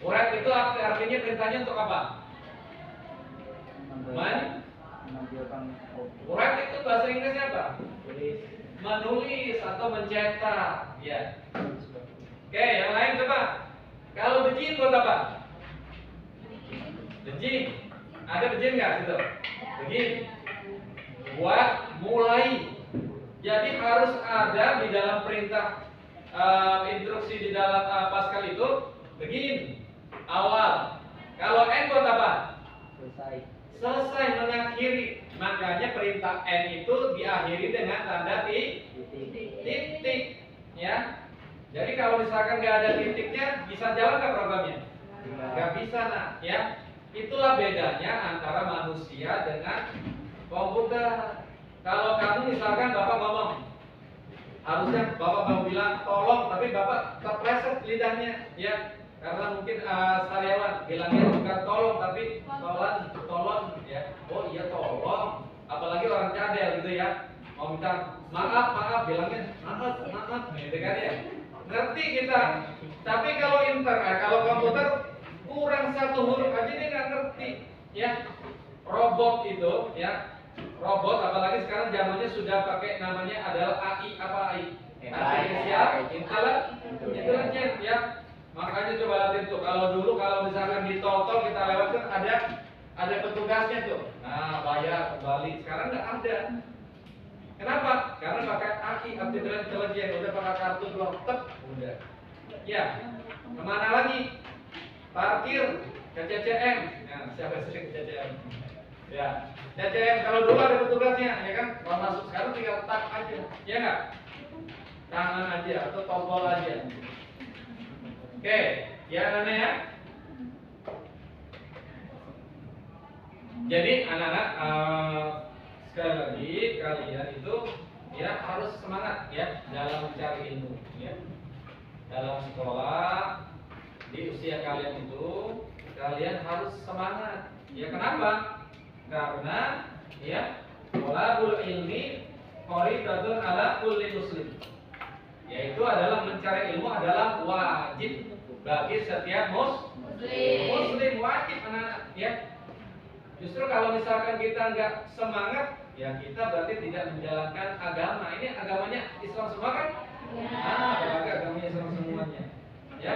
Write itu artinya perintahnya untuk apa? Write itu bahasa Inggrisnya apa? Menulis atau mencetak, ya. Oke, yang lain coba. Kalau begin buat apa? Begin. Ada begin nggak situ? Begin. Buat mulai. Jadi harus ada di dalam perintah instruksi di dalam Pascal itu begin awal. Kalau end buat apa? Selesai mengakhiri. Makanya perintah N itu diakhiri dengan tanda titik, ya. Jadi kalau misalkan nggak ada titiknya, bisa jalan nggak programnya? Nggak bisa, nah, ya. Itulah bedanya antara manusia dengan komputer. Kalau kamu misalkan bapak ngomong, harusnya bapak mau bilang tolong, tapi bapak terpleset lidahnya, ya. Karena mungkin karyawan bilangnya bukan tolong tapi tolong ya. Oh iya tolong. Apalagi Ustaz Cadel gitu ya, mau minta maaf bilangnya maaf gitu kan ya, ngerti kita. Tapi kalau kalau komputer kurang satu huruf aja dia nggak ngerti ya. Robot itu ya, robot apalagi sekarang zamannya sudah pakai namanya adalah AI, apa AI? Artificial Intelligence ya. Makanya coba latih tuh. Kalau dulu kalau misalkan di tol kita lewat kan ada petugasnya tuh. Nah, bayar kembali. Sekarang nggak ada. Kenapa? Karena pakai AI, Artificial Intelligence. Udah pakai kartu doang, tep, udah. Ya, kemana lagi? Parkir ke CCM. Nah, siapa sering ke CCM? Ya, CCM kalau dulu ada petugasnya, ya kan? Kalau masuk sekarang tinggal tap aja, ya nggak? Tangan aja atau tombol aja. Oke, ya Nana ya. Jadi anak-anak sekali lagi kalian itu ya harus semangat ya dalam mencari ilmu ya. Dalam sekolah di usia kalian itu kalian harus semangat. Ya kenapa? Karena ya thalabul ilmi fardhatun ala kulli muslim. Yaitu adalah mencari ilmu adalah wajib bagi setiap muslim wajib anak-anak ya. Justru kalau misalkan kita nggak semangat, ya kita berarti tidak menjalankan agama. Ini agamanya Islam semua kan? Ya. Agamanya Islam semuanya. Ya.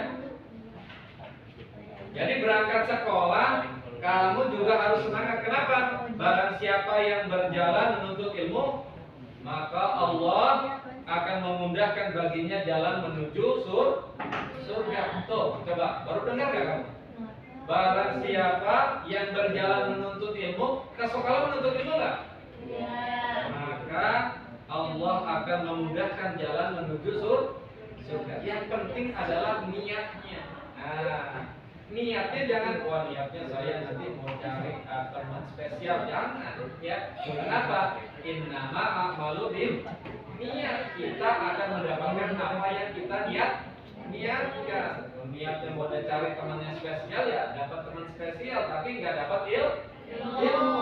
Jadi berangkat sekolah, kamu juga harus semangat. Kenapa? Barang siapa yang berjalan menuntut ilmu, maka Allah akan memudahkan baginya jalan menuju surga. Tuh, coba, baru dengar gak kamu? Barang siapa yang berjalan menuntut ilmu, ke sekolah menuntut ilmu nggak? Maka Allah akan memudahkan jalan menuju surga. Yang penting adalah niatnya. Nah, niatnya jangan, wah niatnya saya nanti mau cari teman spesial, jangan ya. Kenapa? Innama a'malu bin niat. Kita akan mendapatkan apa yang kita niatkan. Niatnya mau cari teman yang spesial ya dapat teman spesial, tapi nggak dapat ilmu.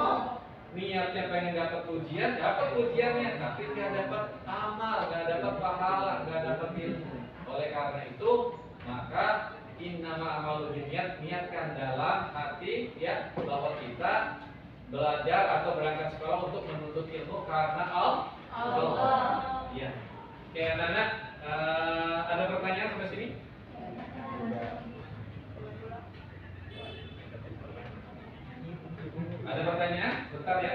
Niatnya pengen dapat ujian, dapat ujiannya, tapi nggak dapat amal, nggak dapat pahala, nggak dapat ilmu. Oleh karena itu maka innama amalu binniyat, niatkan dalam hati ya bahwa kita belajar atau berangkat sekolah untuk menuntut ilmu karena Allah. Ya. Oke, anak-anak, ada pertanyaan sampai sini? Ada pertanyaan? Bentar ya.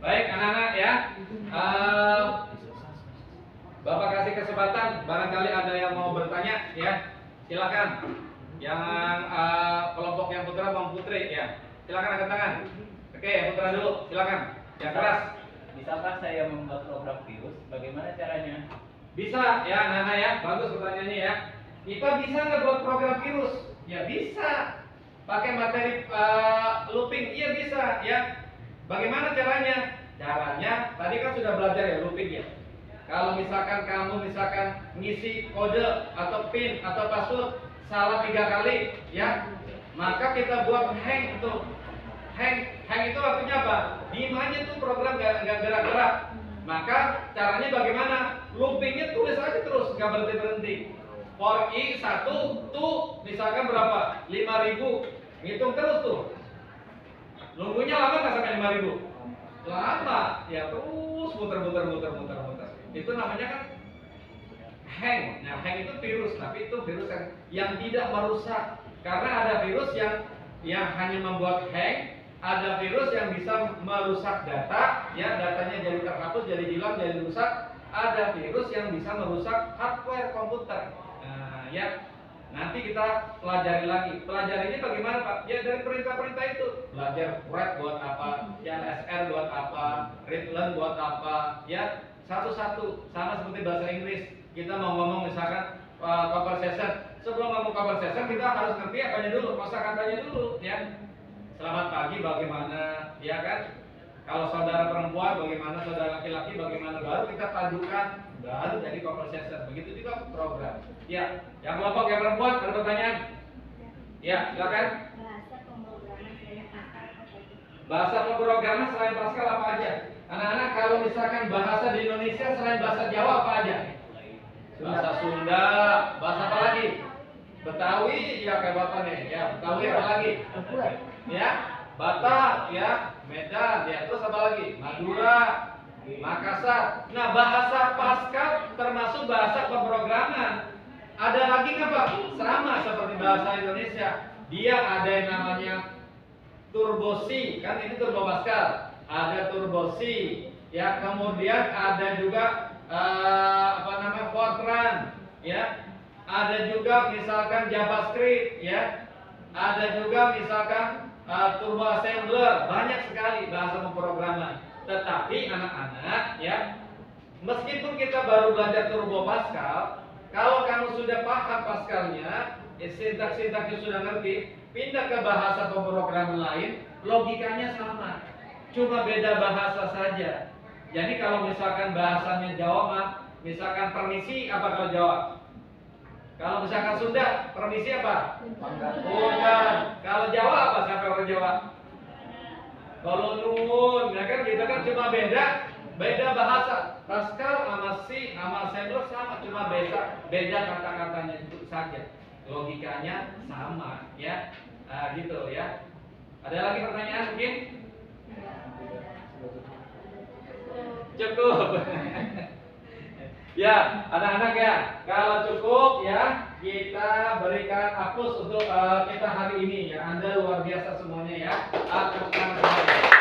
Baik anak-anak ya, Bapak kasih kesempatan, barangkali ada yang mau bertanya ya, silakan. Yang kelompok yang putra maupun putri ya, silakan angkat tangan. Oke, yang putra dulu, silakan. Yang keras. Bisakah saya membuat program virus? Bagaimana caranya? Bisa ya, Nana ya, bagus pertanyaannya ya. Kita bisa nggak buat program virus? Ya bisa. Pakai materi looping, iya bisa ya. Bagaimana caranya? Caranya tadi kan sudah belajar ya looping ya. Kalau misalkan kamu ngisi kode atau pin atau password salah 3 kali ya, maka kita buat hang itu. Hang itu artinya apa? Diem aja tuh program nggak gerak-gerak. Maka caranya bagaimana? Loopingnya tulis aja terus, nggak berhenti. For i 1 tuh misalkan berapa? 5.000. Ngitung terus tuh. Nunggunya lama nggak sampai 5.000? Lama. Ya terus muter. Itu namanya kan hang. Nah, hang itu virus, tapi itu virus yang tidak merusak. Karena ada virus yang hanya membuat hang, ada virus yang bisa merusak data, ya datanya jadi terhapus, jadi hilang, jadi rusak. Ada virus yang bisa merusak hardware komputer. Nah, ya nanti kita pelajari lagi. Pelajarinya bagaimana Pak? Ya dari perintah-perintah itu. Belajar write buat apa, CLSR buat apa, read learn buat apa, ya satu-satu. Sama seperti bahasa Inggris. Kita mau ngomong misalkan conversation. Sebelum ngomong conversation kita harus ngerti apanya dulu, kosakatanya dulu, ya. Selamat pagi bagaimana, ya kan? Kalau saudara perempuan bagaimana, saudara laki-laki bagaimana, baru kita padukan, baru jadi conversation. Begitu juga program. Ya, yang kelompok yang perempuan ada pertanyaan? Ya, silakan. Bahasa pemrograman selain Pascal apa aja? Anak-anak kalau misalkan bahasa di Indonesia selain bahasa Jawa apa aja? Bahasa Sunda, bahasa apa lagi? Betawi, ya kayak bapak nih, ya Betawi apa lagi? Ya, Batak, ya Medan, ya terus apa lagi? Madura, Makassar. Nah, bahasa Pascal termasuk bahasa pemrograman. Ada lagi nggak Pak? Sama seperti bahasa Indonesia. Dia ada yang namanya Turbo C, kan ini Turbo Pascal. Ada Turbo C, ya kemudian ada juga Fortran, ya. Ada juga misalkan JavaScript, ya. Ada juga misalkan Turbo Assembler, banyak sekali bahasa pemrograman. Tetapi anak-anak, ya, meskipun kita baru belajar Turbo Pascal, kalau kamu sudah paham Pascalnya, sintaks-sintaksnya sudah ngerti, pindah ke bahasa pemrograman lain, logikanya sama, cuma beda bahasa saja. Jadi kalau misalkan bahasanya Jawa mah, misalkan permisi apa kalau Jawa? Kalau misalkan Sunda, permisi apa? Bukan. Kalau Jawa apa? Siapa orang Jawa? Kalau nun, ya kan gitu kan, cuma beda bahasa. Pascal sama C sama Assembler sama, cuma beda kata-katanya itu saja. Logikanya sama, ya. Nah, gitu ya. Ada lagi pertanyaan mungkin? Cukup. Ya, anak-anak ya, kalau cukup ya, kita berikan hapus untuk kita hari ini ya. Anda luar biasa semuanya ya. Tepuk tangan semuanya.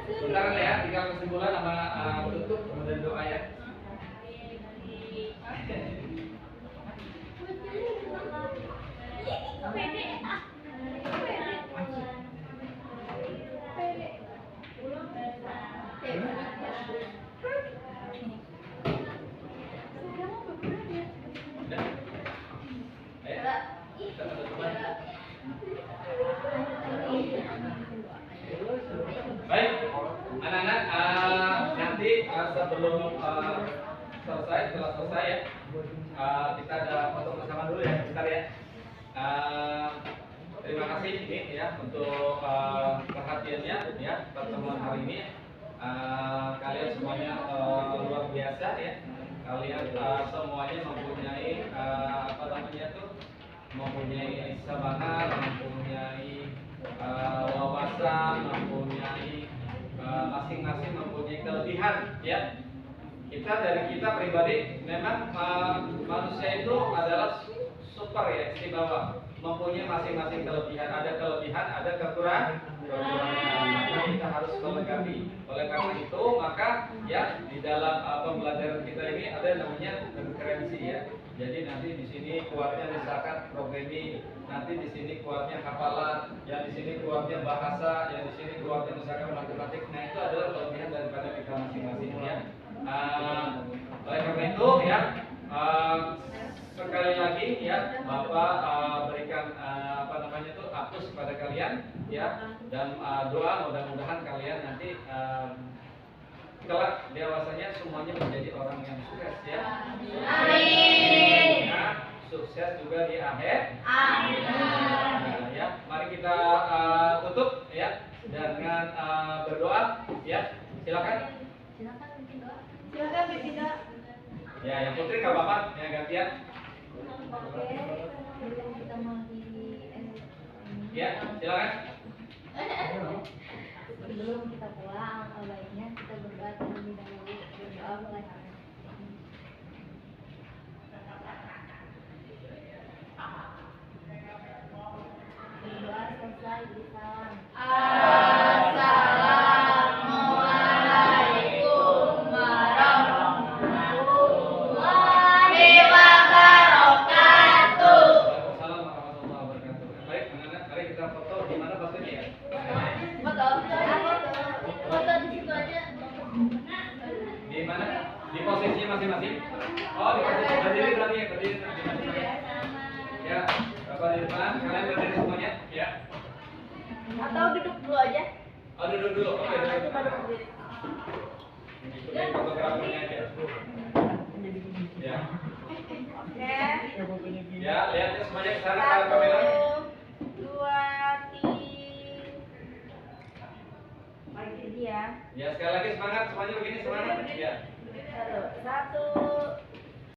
Sebentar ya, tinggal kesimpulan sama tutup kemudian doa ya. Baik, anak-anak, nanti sebelum selesai, setelah selesai ya, kita ada foto bersama dulu ya, bentar ya. Terima kasih ini ya untuk perhatiannya ya pertemuan hari ini. Kalian semuanya luar biasa ya. Kalian semuanya mempunyai mempunyai semangat, mempunyai wawasan, mempunyai masing-masing mempunyai kelebihan ya. Dari kita pribadi memang manusia itu adalah super ya, istimewa, mempunyai masing-masing kelebihan. Ada kelebihan, ada kekurangan. Maka kita harus melengkapi. Oleh karena itu maka ya di dalam pembelajaran kita ini ada namanya referensi ya. Jadi nanti di sini kuatnya misalkan programming, nanti di sini kuatnya hafalan, yang di sini kuatnya bahasa, yang di sini kuatnya misalkan matematik. Nah itu adalah kelebihan daripada kita masing-masing ya. Oleh karena itu ya, sekali lagi ya Bapak berikan hapus kepada kalian ya, dan doa mudah-mudahan kalian nanti kelak dewasanya semuanya menjadi orang yang sukses ya. Amin. Ya, sukses juga di akhir. Amin. Nah, ya, mari kita tutup ya dengan berdoa ya. Silakan. Silakan bikin doa. Ya, yang putri nggak apa-apa, ya gantian. Oke. Sebelum kita mengakhiri Ya, silakan. Sebelum kita pulang, alangkah baiknya kita berdoa terlebih dahulu. Berdoa mulai hari. Berdoa selesai beri salam. Assalamualaikum warahmatullahi wabarakatuh. di depan, kalian berdiri semuanya, ya. Atau duduk dulu aja. Oh, duduk dulu. Oke, Nanti duduk. baru berdiri. Ikutin fotografinya aja. Ya. Oke. Ya, lihat ya semuanya ke sana ke Satu, kamera. dua, tiga. Ya. Ya, sekali lagi semangat, semuanya begini semangat. Ya. Satu,